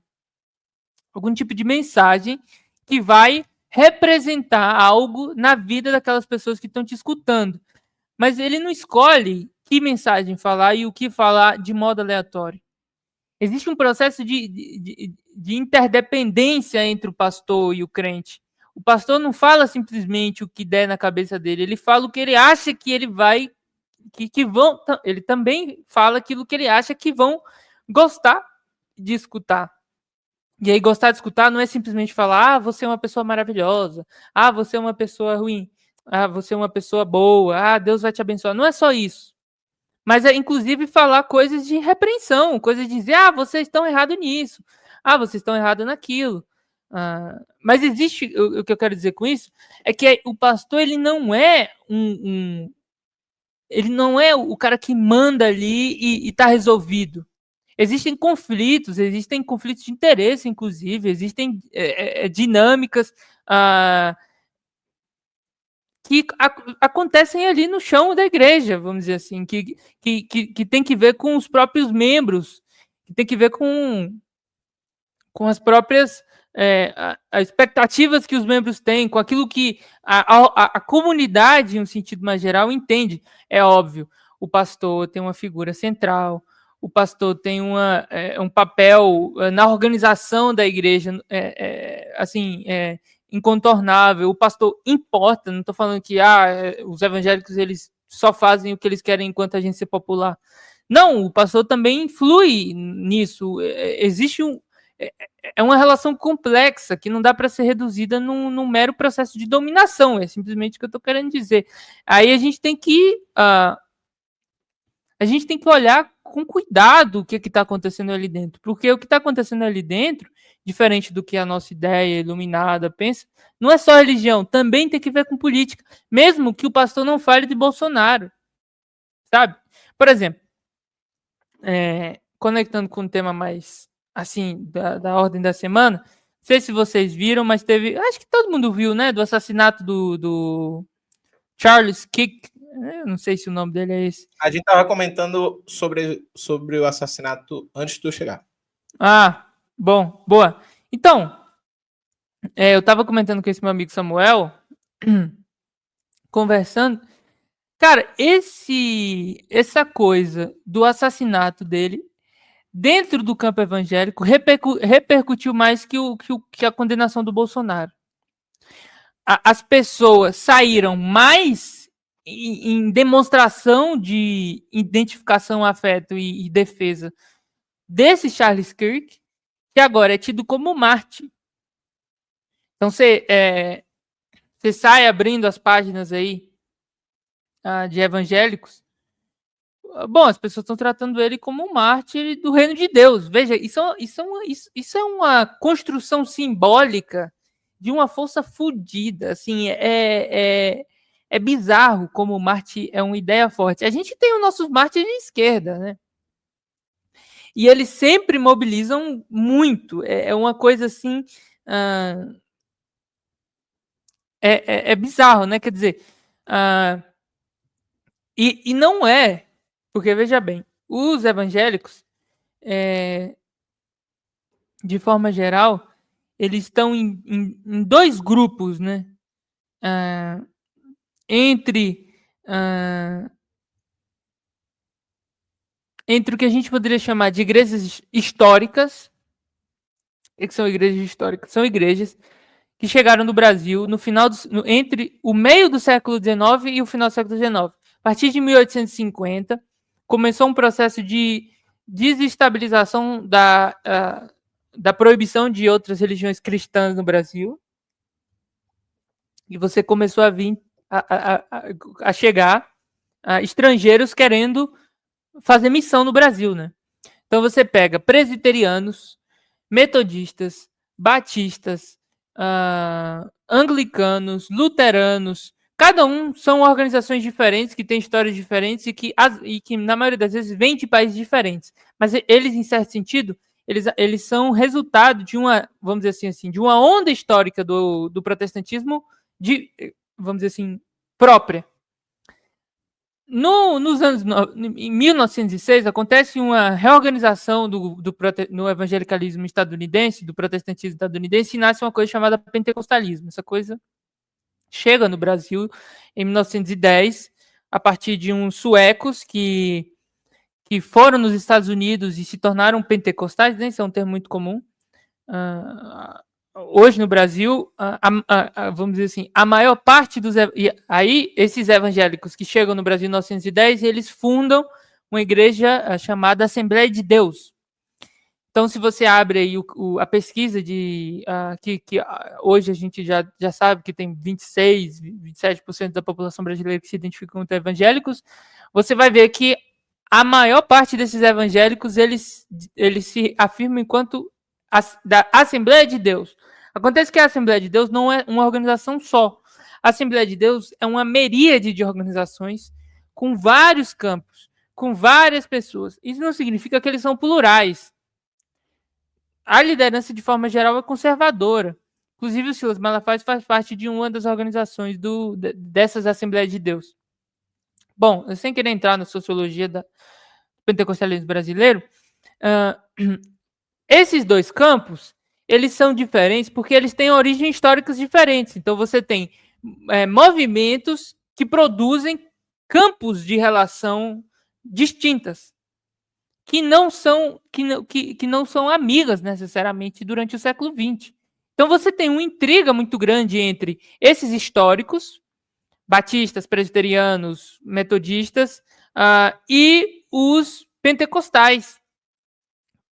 Algum tipo de mensagem que vai representar algo na vida daquelas pessoas que estão te escutando. Mas ele não escolhe que mensagem falar e o que falar de modo aleatório. Existe um processo de interdependência entre o pastor e o crente. O pastor não fala simplesmente o que der na cabeça dele, ele fala o que ele acha que ele vai, ele também fala aquilo que ele acha que vão gostar de escutar. E aí gostar de escutar não é simplesmente falar, você é uma pessoa maravilhosa, você é uma pessoa ruim, você é uma pessoa boa, Deus vai te abençoar. Não é só isso. Mas é, inclusive, falar coisas de repreensão, coisas de dizer, vocês estão errados nisso, vocês estão errados naquilo. Mas existe, o que eu quero dizer com isso, é que o pastor, ele não é ele não é o cara que manda ali e está resolvido. Existem conflitos de interesse, inclusive, existem dinâmicas que acontecem ali no chão da igreja, vamos dizer assim, que tem que ver com os próprios membros, que tem que ver com as próprias as expectativas que os membros têm, com aquilo que a comunidade, em um sentido mais geral, entende. É óbvio, o pastor tem uma figura central, o pastor tem um papel na organização da igreja, incontornável. O pastor importa, não estou falando que os evangélicos eles só fazem o que eles querem enquanto a gente é popular. Não, o pastor também influi nisso. Existe uma relação complexa que não dá para ser reduzida num mero processo de dominação. É simplesmente o que eu estou querendo dizer. Aí a gente tem que olhar com cuidado o que está acontecendo ali dentro, porque o que está acontecendo ali dentro, diferente do que a nossa ideia iluminada pensa, não é só religião, também tem que ver com política, mesmo que o pastor não fale de Bolsonaro, sabe? Por exemplo, conectando com um tema mais, assim, da ordem da semana, não sei se vocês viram, mas teve, acho que todo mundo viu, né, do assassinato do Charles Kirk, eu não sei se o nome dele é esse. A gente tava comentando sobre o assassinato antes de tu chegar. Ah, bom, boa. Então, eu tava comentando com esse meu amigo Samuel, conversando. Cara, essa coisa do assassinato dele dentro do campo evangélico repercutiu mais que a condenação do Bolsonaro. As pessoas saíram mais em demonstração de identificação, afeto e defesa desse Charles Kirk, que agora é tido como Marte. Então você sai abrindo as páginas aí de evangélicos. Bom, as pessoas estão tratando ele como um mártir do reino de Deus. Veja, isso é uma construção simbólica de uma força fodida. Assim, é bizarro como o Marte é uma ideia forte. A gente tem os nossos mártires de esquerda, né? E eles sempre mobilizam muito. É uma coisa assim. É bizarro, né? Quer dizer. E não é. Porque, veja bem, os evangélicos, de forma geral, eles estão em dois grupos, né? Entre o que a gente poderia chamar de igrejas históricas. O que são igrejas históricas? São igrejas que chegaram no Brasil entre o meio do século XIX e o final do século XIX. A partir de 1850, começou um processo de desestabilização da proibição de outras religiões cristãs no Brasil. E você começou a vir a chegar estrangeiros querendo fazer missão no Brasil, né? Então você pega presbiterianos, metodistas, batistas, anglicanos, luteranos, cada um são organizações diferentes, que têm histórias diferentes e que na maioria das vezes, vêm de países diferentes. Mas eles, em certo sentido, eles são resultado de uma, vamos dizer assim, de uma onda histórica do protestantismo, vamos dizer assim, própria. Em 1906, acontece uma reorganização no evangelicalismo estadunidense, do protestantismo estadunidense, e nasce uma coisa chamada pentecostalismo. Essa coisa chega no Brasil em 1910, a partir de uns suecos que foram nos Estados Unidos e se tornaram pentecostais, né? Isso é um termo muito comum. Hoje no Brasil, vamos dizer assim, a maior parte dos... E aí, esses evangélicos que chegam no Brasil em 1910, eles fundam uma igreja chamada Assembleia de Deus. Então, se você abre aí a pesquisa que hoje a gente já sabe que tem 26, 27% da população brasileira que se identificam como evangélicos, você vai ver que a maior parte desses evangélicos, eles se afirmam enquanto da Assembleia de Deus. Acontece que a Assembleia de Deus não é uma organização só. A Assembleia de Deus é uma miríade de organizações com vários campos, com várias pessoas. Isso não significa que eles são plurais. A liderança, de forma geral, é conservadora. Inclusive, o Silas Malafaia faz parte de uma das organizações dessas Assembleias de Deus. Bom, sem querer entrar na sociologia do pentecostalismo brasileiro, esses dois campos, eles são diferentes porque eles têm origens históricas diferentes. Então, você tem movimentos que produzem campos de relação distintas, que não são amigas necessariamente durante o século XX. Então, você tem uma intriga muito grande entre esses históricos, batistas, presbiterianos, metodistas, e os pentecostais.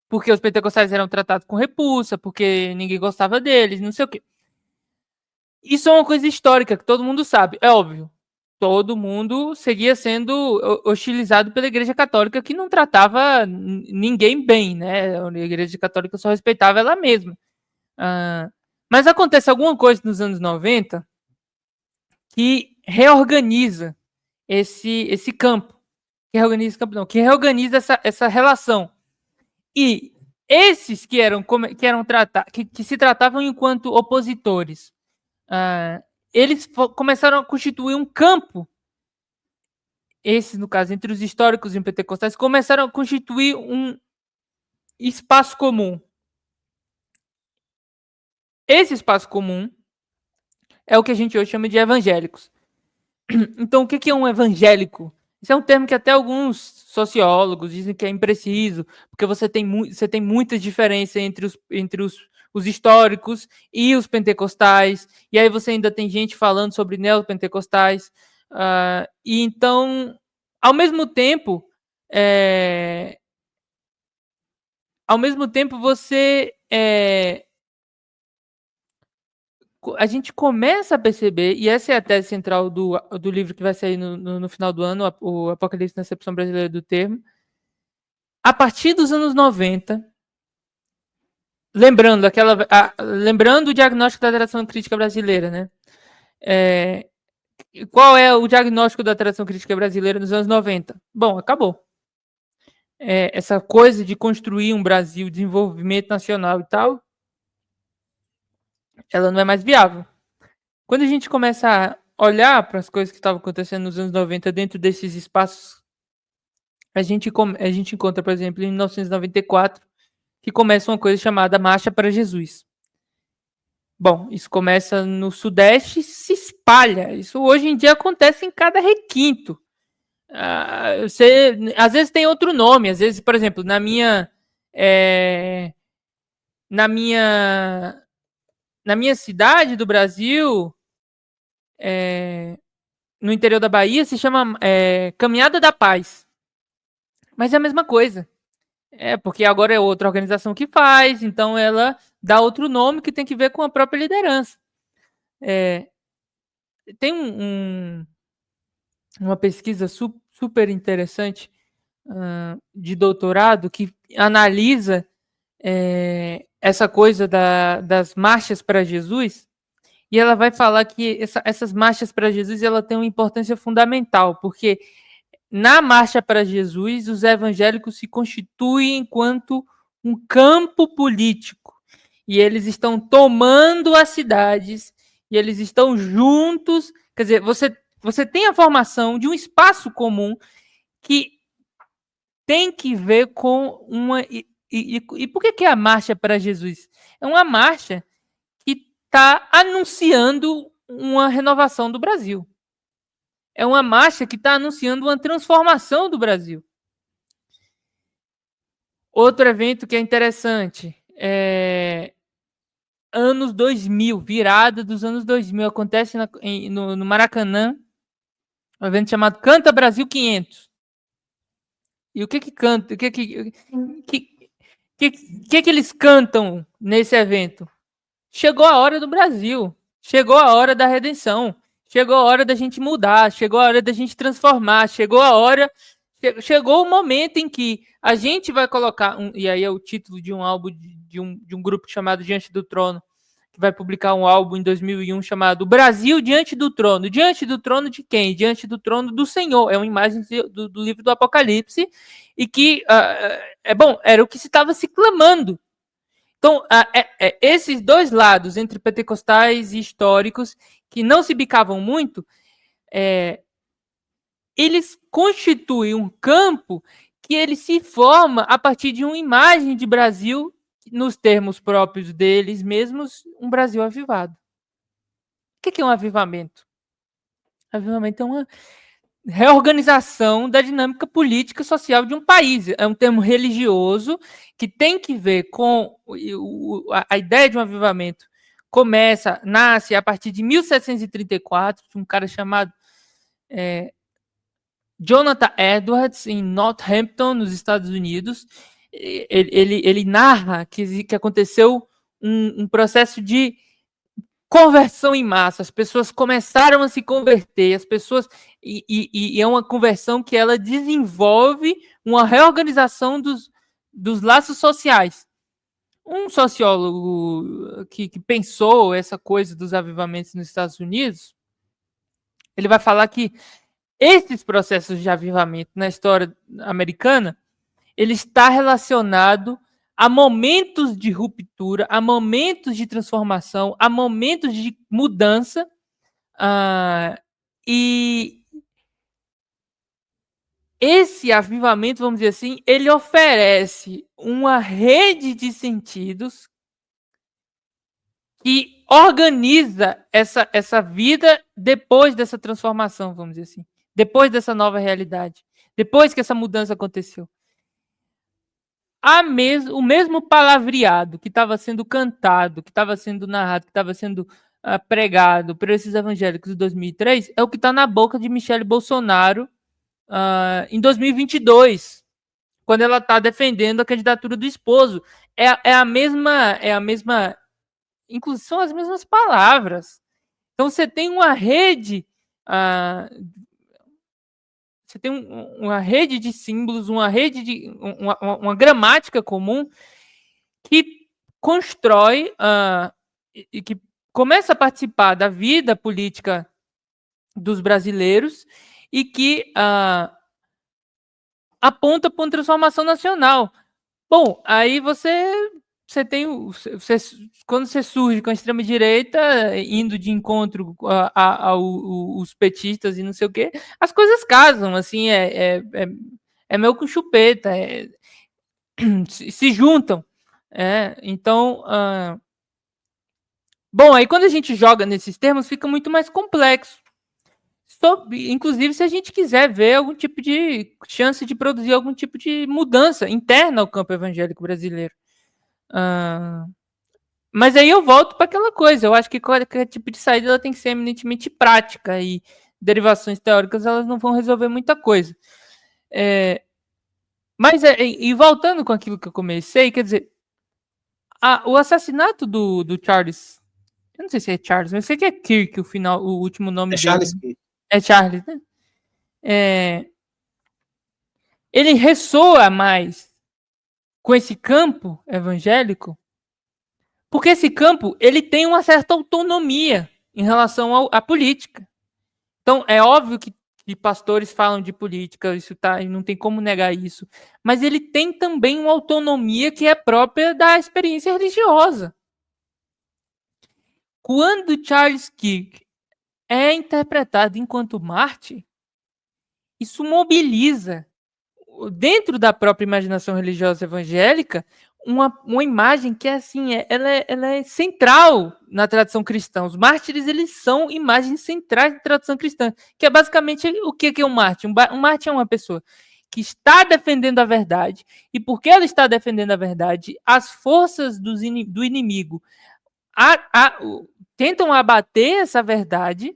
Porque os pentecostais eram tratados com repulsa, porque ninguém gostava deles, não sei o quê. Isso é uma coisa histórica que todo mundo sabe, é óbvio. todo mundo seguia sendo hostilizado pela Igreja Católica, que não tratava ninguém bem, né? A Igreja Católica só respeitava ela mesma. Mas acontece alguma coisa nos anos 90 que reorganiza esse campo. Que reorganiza essa relação. E esses que se tratavam enquanto opositores, eles começaram a constituir um campo. Esses, no caso, entre os históricos e os pentecostais, começaram a constituir um espaço comum. Esse espaço comum é o que a gente hoje chama de evangélicos. Então, o que é um evangélico? Isso é um termo que até alguns sociólogos dizem que é impreciso, porque você tem muita diferença entre os históricos e os pentecostais, e aí você ainda tem gente falando sobre neopentecostais. E então, ao mesmo tempo, a gente começa a perceber, e essa é a tese central do livro que vai sair no final do ano, o Apocalipse na acepção brasileira do termo, a partir dos anos 90, lembrando o diagnóstico da tradição crítica brasileira, né? Qual é o diagnóstico da tradição crítica brasileira nos anos 90? Bom, acabou. Essa coisa de construir um Brasil, desenvolvimento nacional e tal, ela não é mais viável. Quando a gente começa a olhar para as coisas que estavam acontecendo nos anos 90 dentro desses espaços, a gente encontra, por exemplo, em 1994, que começa uma coisa chamada Marcha para Jesus. Bom, isso começa no Sudeste e se espalha. Isso hoje em dia acontece em cada requinto. Às vezes tem outro nome. Às vezes, por exemplo, na minha cidade do Brasil, no interior da Bahia, se chama Caminhada da Paz. Mas é a mesma coisa. Porque agora é outra organização que faz, então ela dá outro nome que tem que ver com a própria liderança. Tem uma pesquisa super interessante de doutorado que analisa essa coisa das marchas para Jesus, e ela vai falar que essas marchas para Jesus ela tem uma importância fundamental, porque na Marcha para Jesus, os evangélicos se constituem enquanto um campo político. E eles estão tomando as cidades, e eles estão juntos. Quer dizer, você tem a formação de um espaço comum que tem que ver com uma... E por que é a Marcha para Jesus? É uma marcha que está anunciando uma renovação do Brasil. É uma marcha que está anunciando uma transformação do Brasil. Outro evento que é interessante anos 2000, virada dos anos 2000, acontece no Maracanã, um evento chamado Canta Brasil 500. E o que canta? O que eles cantam nesse evento? Chegou a hora do Brasil, chegou a hora da redenção, chegou a hora da gente mudar, chegou a hora da gente transformar, chegou o momento em que a gente vai colocar, e aí é o título de um álbum de um grupo chamado Diante do Trono, que vai publicar um álbum em 2001 chamado Brasil Diante do Trono. Diante do trono de quem? Diante do trono do Senhor. É uma imagem do livro do Apocalipse, e que, era o que se estava se clamando. Então, esses dois lados, entre pentecostais e históricos, que não se bicavam muito, eles constituem um campo que ele se forma a partir de uma imagem de Brasil, nos termos próprios deles mesmos, um Brasil avivado. O que é um avivamento? Avivamento é uma reorganização da dinâmica política e social de um país. É um termo religioso que tem que ver com a ideia de um avivamento. Nasce a partir de 1734, de um cara chamado Jonathan Edwards, em Northampton, nos Estados Unidos. Ele narra que aconteceu um processo de conversão em massa, as pessoas começaram a se converter, as pessoas e é uma conversão que ela desenvolve uma reorganização dos laços sociais. Um sociólogo que pensou essa coisa dos avivamentos nos Estados Unidos, ele vai falar que esses processos de avivamento na história americana, ele está relacionado a momentos de ruptura, a momentos de transformação, a momentos de mudança, e esse avivamento, vamos dizer assim, ele oferece uma rede de sentidos que organiza essa vida depois dessa transformação, vamos dizer assim, depois dessa nova realidade, depois que essa mudança aconteceu. O mesmo palavreado que estava sendo cantado, que estava sendo narrado, que estava sendo pregado por esses evangélicos de 2003, é o que está na boca de Michele Bolsonaro em 2022, quando ela está defendendo a candidatura do esposo. É a mesma, inclusive são as mesmas palavras. Então você tem uma rede, você tem uma rede de símbolos, uma rede de uma gramática comum que constrói e que começa a participar da vida política dos brasileiros e que aponta para uma transformação nacional. Bom, aí você tem quando você surge com a extrema direita indo de encontro aos petistas e não sei o quê, as coisas casam, assim, é meio com chupeta, se juntam. Então, bom, aí quando a gente joga nesses termos, fica muito mais complexo. Inclusive, se a gente quiser ver algum tipo de chance de produzir algum tipo de mudança interna ao campo evangélico brasileiro. Mas aí eu volto para aquela coisa. Eu acho que qualquer tipo de saída ela tem que ser eminentemente prática e derivações teóricas elas não vão resolver muita coisa. Mas e voltando com aquilo que eu comecei, quer dizer, o assassinato do Charles, eu não sei se é Charles, mas eu sei que é Kirk, o último nome dele. Charles Kirk. É Charles, né? Ele ressoa mais com esse campo evangélico, porque esse campo ele tem uma certa autonomia em relação à política. Então, é óbvio que pastores falam de política, isso tá, não tem como negar isso, mas ele tem também uma autonomia que é própria da experiência religiosa. Quando Charles Kirk é interpretado enquanto Marte, isso mobiliza, dentro da própria imaginação religiosa evangélica, uma imagem que assim, ela é central na tradição cristã. Os mártires, eles são imagens centrais da tradição cristã, que é basicamente o que é um mártir? Um mártir é uma pessoa que está defendendo a verdade, e porque ela está defendendo a verdade, as forças do inimigo tentam abater essa verdade.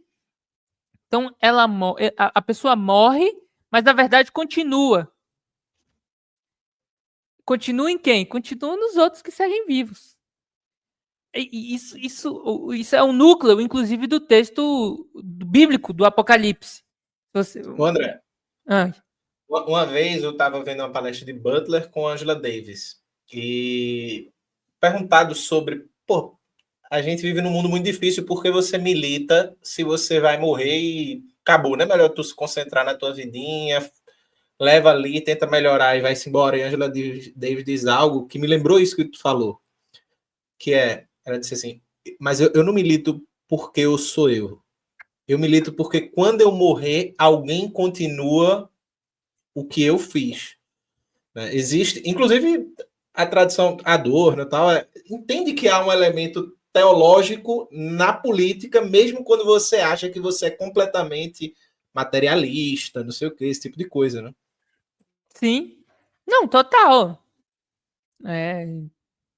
Então a pessoa morre, mas na verdade continua. Continua em quem? Continua nos outros que seguem vivos. E isso é um núcleo, inclusive, do texto bíblico do Apocalipse. André, uma vez eu estava vendo uma palestra de Butler com Angela Davis e perguntado sobre, a gente vive num mundo muito difícil porque você milita se você vai morrer e acabou, né? Melhor tu se concentrar na tua vidinha, leva ali, tenta melhorar e vai-se embora. E Angela Davis diz algo que me lembrou isso que tu falou, que ela disse assim, mas eu não milito porque eu sou eu. Eu milito porque quando eu morrer, alguém continua o que eu fiz. Né? Existe, inclusive, a tradição Adorno e tal, entende que há um elemento teológico na política, mesmo quando você acha que você é completamente materialista, não sei o que, esse tipo de coisa, né? Sim. Não, total.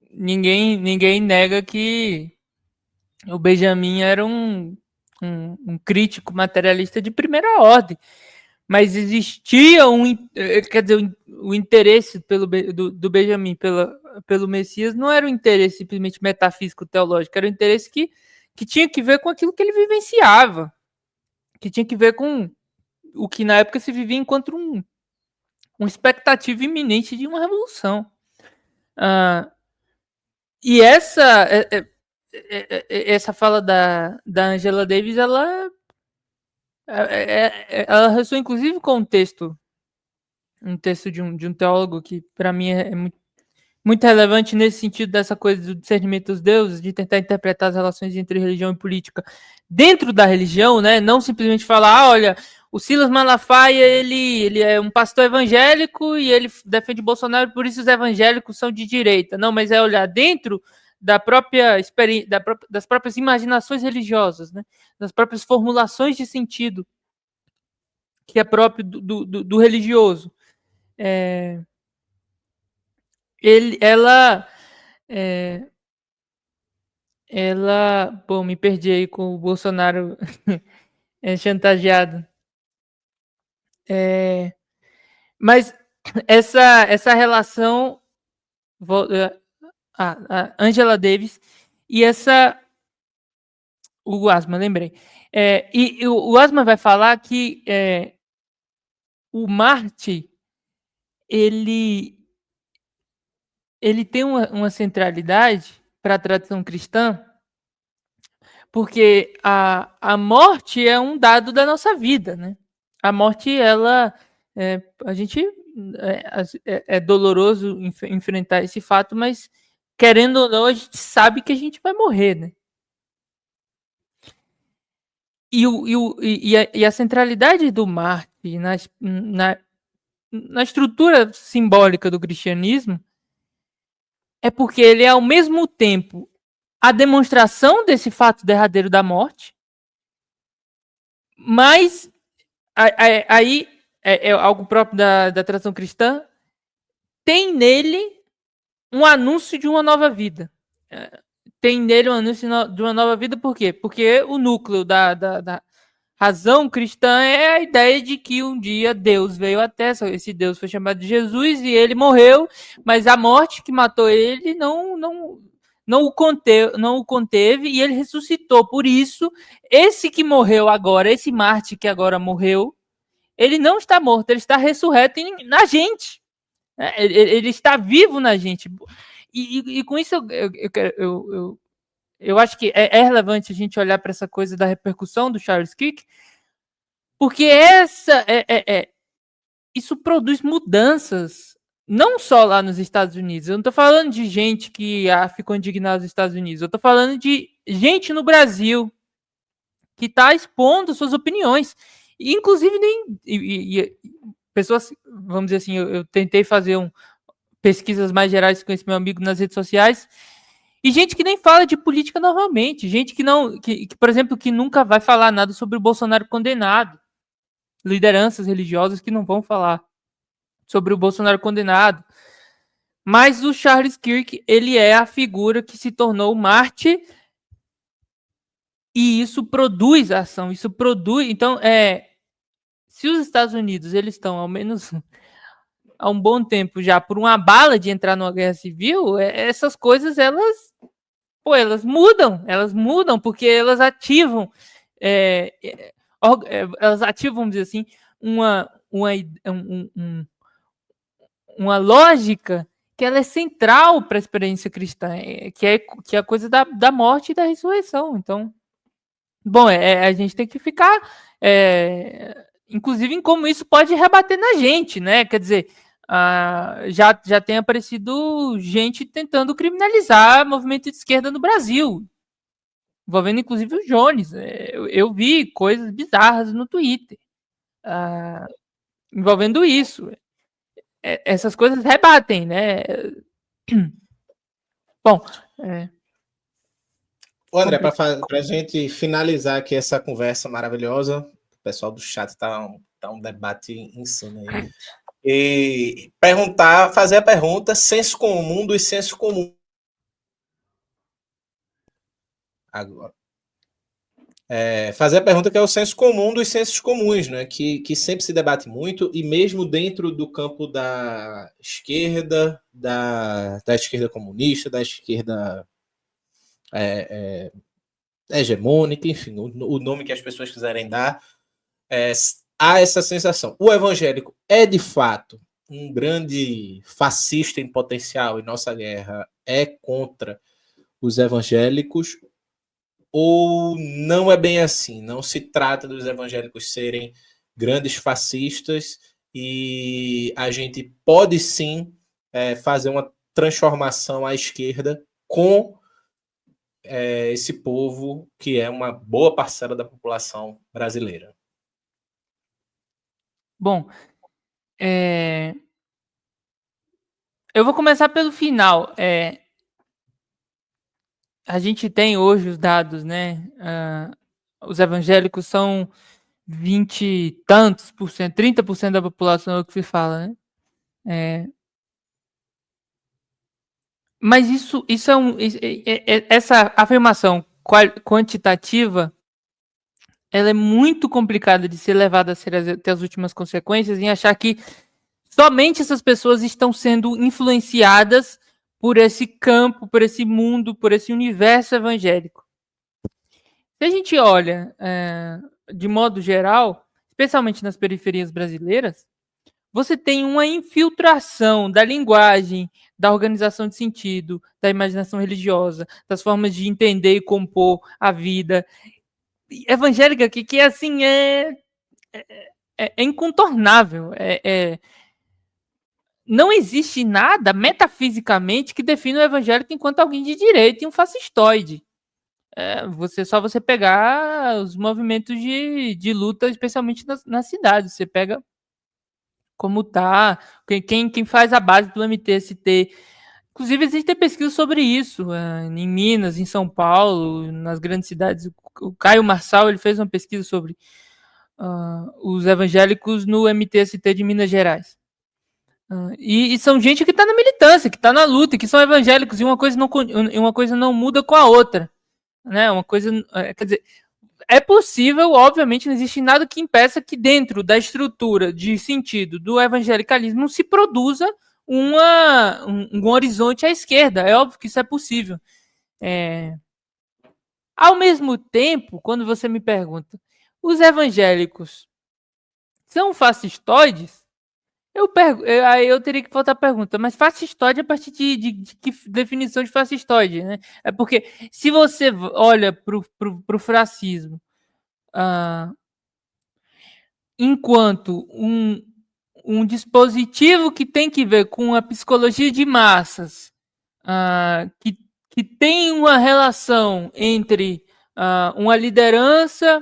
Ninguém nega que o Benjamin era um crítico materialista de primeira ordem. Mas existia quer dizer, o interesse do Benjamin pelo Messias não era um interesse simplesmente metafísico teológico, era um interesse que que tinha que ver com aquilo que ele vivenciava, que tinha que ver com o que na época se vivia enquanto uma expectativa iminente de uma revolução. E essa fala da Angela Davis, ela ressoa inclusive com um texto de um teólogo que para mim é muito relevante nesse sentido dessa coisa do discernimento dos deuses, de tentar interpretar as relações entre religião e política dentro da religião, né? Não simplesmente falar, olha, o Silas Malafaia, ele é um pastor evangélico e ele defende Bolsonaro, por isso os evangélicos são de direita. Não, mas é olhar dentro da própria experiência, das próprias imaginações religiosas, né? Das próprias formulações de sentido que é próprio do religioso. Bom, me perdi aí com o Bolsonaro chantageado. Mas essa relação, a Angela Davis e o Asma, lembrei. E o Asma vai falar que o Marte ele tem uma centralidade para a tradição cristã, porque a morte é um dado da nossa vida, né? A morte, a gente é doloroso enfrentar esse fato, mas querendo ou não, a gente sabe que a gente vai morrer, né? E a centralidade do Marte na estrutura simbólica do cristianismo é porque ele é ao mesmo tempo a demonstração desse fato derradeiro da morte, mas aí é algo próprio da tradição cristã, tem nele um anúncio de uma nova vida. Tem nele um anúncio de uma nova vida, por quê? Porque o núcleo da razão cristã é a ideia de que um dia Deus veio à Terra, esse Deus foi chamado de Jesus e ele morreu, mas a morte que matou ele não o conteve e ele ressuscitou. Por isso, esse que morreu agora, esse Marte que agora morreu, ele não está morto, ele está ressurreto na gente. Ele está vivo na gente. E com isso eu acho que é relevante a gente olhar para essa coisa da repercussão do Charles Kirk, porque isso produz mudanças, não só lá nos Estados Unidos. Eu não estou falando de gente que ficou indignada nos Estados Unidos. Eu estou falando de gente no Brasil que está expondo suas opiniões. Inclusive, pessoas, vamos dizer assim, eu tentei fazer pesquisas mais gerais com esse meu amigo nas redes sociais, e gente que nem fala de política normalmente, gente que por exemplo, que nunca vai falar nada sobre o Bolsonaro condenado, lideranças religiosas que não vão falar sobre o Bolsonaro condenado. Mas o Charles Kirk, ele é a figura que se tornou Marte, e isso produz ação, isso produz. Então, se os Estados Unidos eles estão, ao menos há um bom tempo já, por uma bala de entrar numa guerra civil, essas coisas, elas mudam, porque elas ativam, vamos dizer assim, uma lógica que ela é central para a experiência cristã, que é a coisa da morte e da ressurreição. Então, bom, a gente tem que ficar, inclusive, em como isso pode rebater na gente, né? Quer dizer, já tem aparecido gente tentando criminalizar movimento de esquerda no Brasil, envolvendo inclusive o Jones. Eu vi coisas bizarras no Twitter envolvendo isso. Essas coisas rebatem, né? Bom, André, para a gente finalizar aqui essa conversa maravilhosa, o pessoal do chat tá um debate insano aí. E fazer a pergunta, senso comum dos senso comum. Agora. Fazer a pergunta que é o senso comum dos sensos comuns, né? Que sempre se debate muito, e mesmo dentro do campo da esquerda, da esquerda comunista, da esquerda hegemônica, enfim, o nome que as pessoas quiserem dar, há essa sensação. O evangélico é, de fato, um grande fascista em potencial e nossa guerra é contra os evangélicos, ou não é bem assim? Não se trata dos evangélicos serem grandes fascistas e a gente pode sim fazer uma transformação à esquerda com esse povo que é uma boa parcela da população brasileira. Bom, eu vou começar pelo final. A gente tem hoje os dados, né? Os evangélicos são 20 e tantos por cento, 30% da população, é o que se fala, né? Mas isso essa afirmação quantitativa, ela é muito complicada de ser levada a sério até as últimas consequências, em achar que somente essas pessoas estão sendo influenciadas por esse campo, por esse mundo, por esse universo evangélico. Se a gente olha, de modo geral, especialmente nas periferias brasileiras, você tem uma infiltração da linguagem, da organização de sentido, da imaginação religiosa, das formas de entender e compor a vida evangélica, que assim, é incontornável. Não existe nada metafisicamente que defina o evangélico enquanto alguém de direita e um fascistoide. Só você pegar os movimentos de luta, especialmente nas cidades. Você pega como tá, quem faz a base do MTST. Inclusive, existem pesquisas sobre isso, em Minas, em São Paulo, nas grandes cidades. O Caio Marçal, ele fez uma pesquisa sobre os evangélicos no MTST de Minas Gerais. E são gente que está na militância, que está na luta, que são evangélicos, e uma coisa não muda com a outra. Né? Uma coisa, quer dizer, é possível, obviamente, não existe nada que impeça que dentro da estrutura de sentido do evangelicalismo se produza um horizonte à esquerda. É óbvio que isso é possível. Ao mesmo tempo, quando você me pergunta, os evangélicos são fascistoides? Aí eu teria que voltar a pergunta, mas fascistoide a partir de que definição de fascistoide, né? É porque se você olha para o fascismo enquanto um dispositivo que tem que ver com a psicologia de massas, que tem uma relação entre uma liderança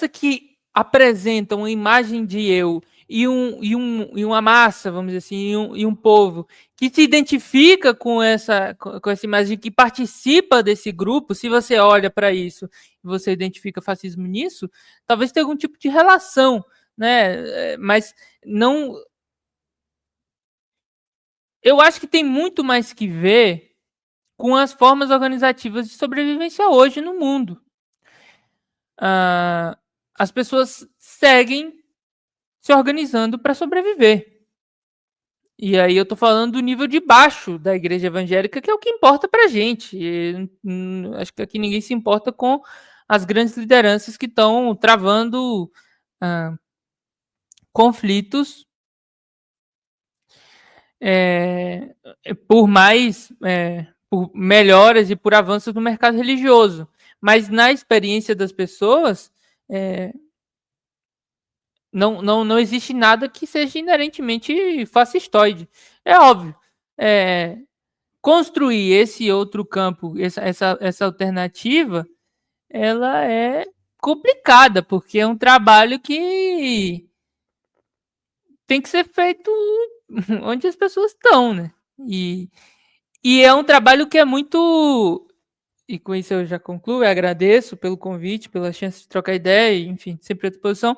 que apresenta uma imagem de eu e uma massa, vamos dizer assim, e um povo que se identifica com essa imagem, que participa desse grupo. Se você olha para isso e você identifica fascismo nisso, talvez tenha algum tipo de relação, né? Mas não. Eu acho que tem muito mais que ver com as formas organizativas de sobrevivência hoje no mundo. As pessoas seguem se organizando para sobreviver. E aí eu tô falando do nível de baixo da igreja evangélica, que é o que importa pra gente. Acho que aqui ninguém se importa com as grandes lideranças que estão travando conflitos por melhoras e por avanços no mercado religioso. Mas na experiência das pessoas, não existe nada que seja inerentemente fascistoide. É óbvio. Construir esse outro campo, essa alternativa, ela é complicada, porque é um trabalho que tem que ser feito onde as pessoas estão, né? E é um trabalho que é muito... E com isso eu já concluo, eu agradeço pelo convite, pela chance de trocar ideia, enfim, sempre à disposição.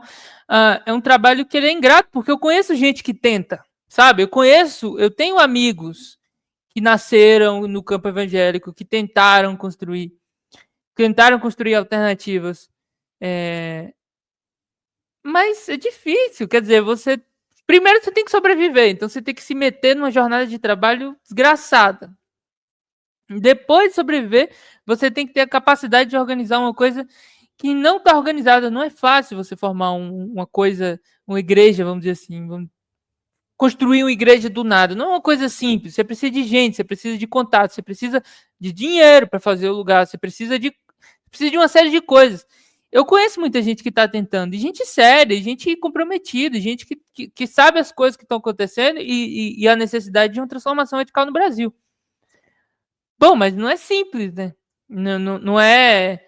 É um trabalho que ele é ingrato, porque eu conheço gente que tenta, sabe? Eu tenho amigos que nasceram no campo evangélico, que tentaram construir alternativas. Mas é difícil, quer dizer, primeiro você tem que sobreviver, então você tem que se meter numa jornada de trabalho desgraçada. Depois de sobreviver, você tem que ter a capacidade de organizar uma coisa que não está organizada. Não é fácil você formar uma coisa, uma igreja, vamos dizer assim, construir uma igreja do nada. Não é uma coisa simples. Você precisa de gente, você precisa de contato, você precisa de dinheiro para fazer o lugar, você precisa de uma série de coisas. Eu conheço muita gente que está tentando, e gente séria, e gente comprometida, e gente que sabe as coisas que estão acontecendo e a necessidade de uma transformação radical no Brasil. Bom, mas não é simples, né? Não é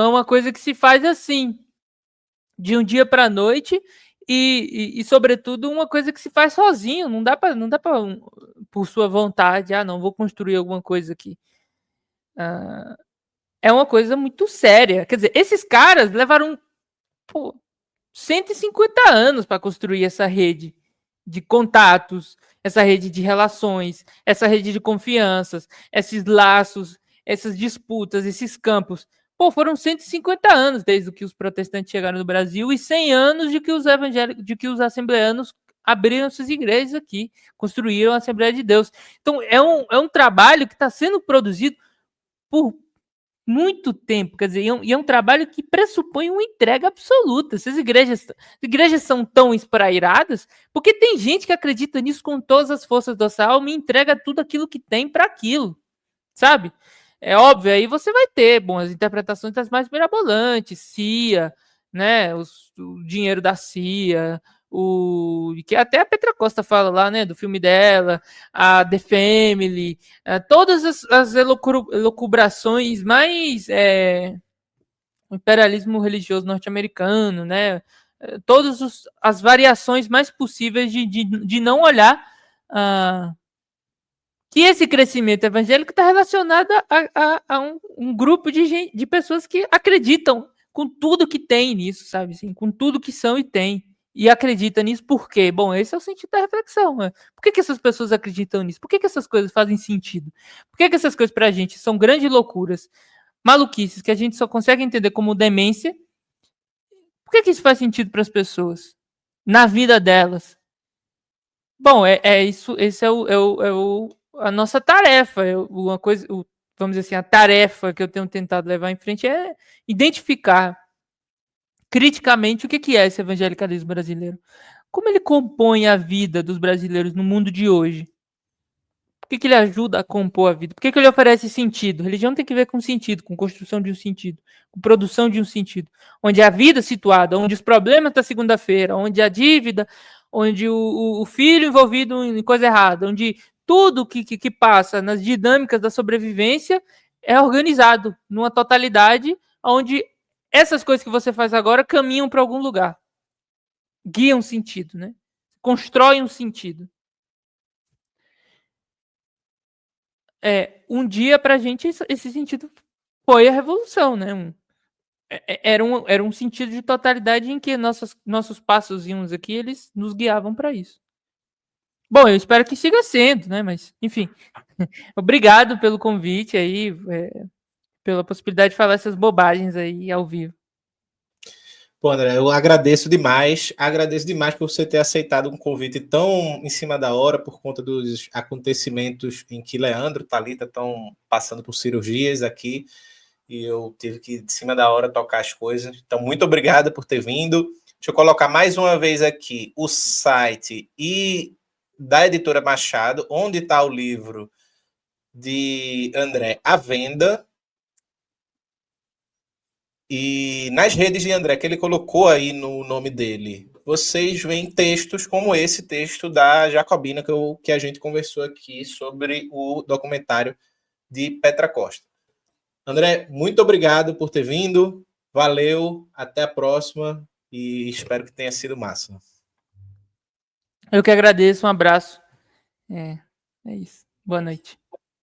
uma coisa que se faz assim, de um dia para a noite, e, sobretudo, uma coisa que se faz sozinho. Não dá para, por sua vontade, não, vou construir alguma coisa aqui. É uma coisa muito séria. Quer dizer, esses caras levaram 150 anos para construir essa rede de contatos, essa rede de relações, essa rede de confianças, esses laços, essas disputas, esses campos. Foram 150 anos desde que os protestantes chegaram no Brasil e 100 anos de que os evangélicos, de que os assembleanos abriram suas igrejas aqui, construíram a Assembleia de Deus. Então, é um trabalho que está sendo produzido por muito tempo, quer dizer, e é um trabalho que pressupõe uma entrega absoluta. Se as igrejas são tão esprairadas, porque tem gente que acredita nisso com todas as forças da sua alma e entrega tudo aquilo que tem para aquilo, sabe? É óbvio, aí você vai ter, as interpretações das mais mirabolantes, CIA, né, o dinheiro da CIA, que até a Petra Costa fala lá, né, do filme dela, a The Family, todas as elucubrações mais o imperialismo religioso norte-americano, né, todas as variações mais possíveis de não olhar que esse crescimento evangélico está relacionado a um grupo de pessoas que acreditam com tudo que tem nisso, sabe? Assim, com tudo que são e tem. E acredita nisso por quê? Bom, esse é o sentido da reflexão. Né? Por que essas pessoas acreditam nisso? Por que essas coisas fazem sentido? Por que essas coisas pra gente são grandes loucuras, maluquices, que a gente só consegue entender como demência? Por que isso faz sentido para as pessoas? Na vida delas? Bom, isso. Esse a nossa tarefa. Uma coisa, vamos dizer assim, a tarefa que eu tenho tentado levar em frente é identificar criticamente o que é esse evangelicalismo brasileiro. Como ele compõe a vida dos brasileiros no mundo de hoje? Por que ele ajuda a compor a vida? Por que ele oferece sentido? Religião tem que ver com sentido, com construção de um sentido, com produção de um sentido. Onde a vida situada, onde os problemas da segunda-feira, onde a dívida, onde o filho envolvido em coisa errada, onde tudo que passa nas dinâmicas da sobrevivência é organizado numa totalidade, onde essas coisas que você faz agora caminham para algum lugar. Guiam um sentido, né? Constroem um sentido. Um dia pra gente esse sentido foi a revolução, né? Era um sentido de totalidade em que nossos passos aqui, eles nos guiavam para isso. Bom, eu espero que siga sendo, né? Mas, enfim, obrigado pelo convite aí, pela possibilidade de falar essas bobagens aí ao vivo. Pô, André, eu agradeço demais por você ter aceitado um convite tão em cima da hora por conta dos acontecimentos em que Leandro e Thalita estão passando por cirurgias aqui e eu tive que, de cima da hora, tocar as coisas. Então, muito obrigado por ter vindo. Deixa eu colocar mais uma vez aqui o site da Editora Machado, onde está o livro de André à venda. E nas redes de André, que ele colocou aí no nome dele, vocês veem textos como esse texto da Jacobina que a gente conversou aqui sobre o documentário de Petra Costa. André, muito obrigado por ter vindo. Valeu, até a próxima e espero que tenha sido massa. Eu que agradeço, um abraço. É isso. Boa noite.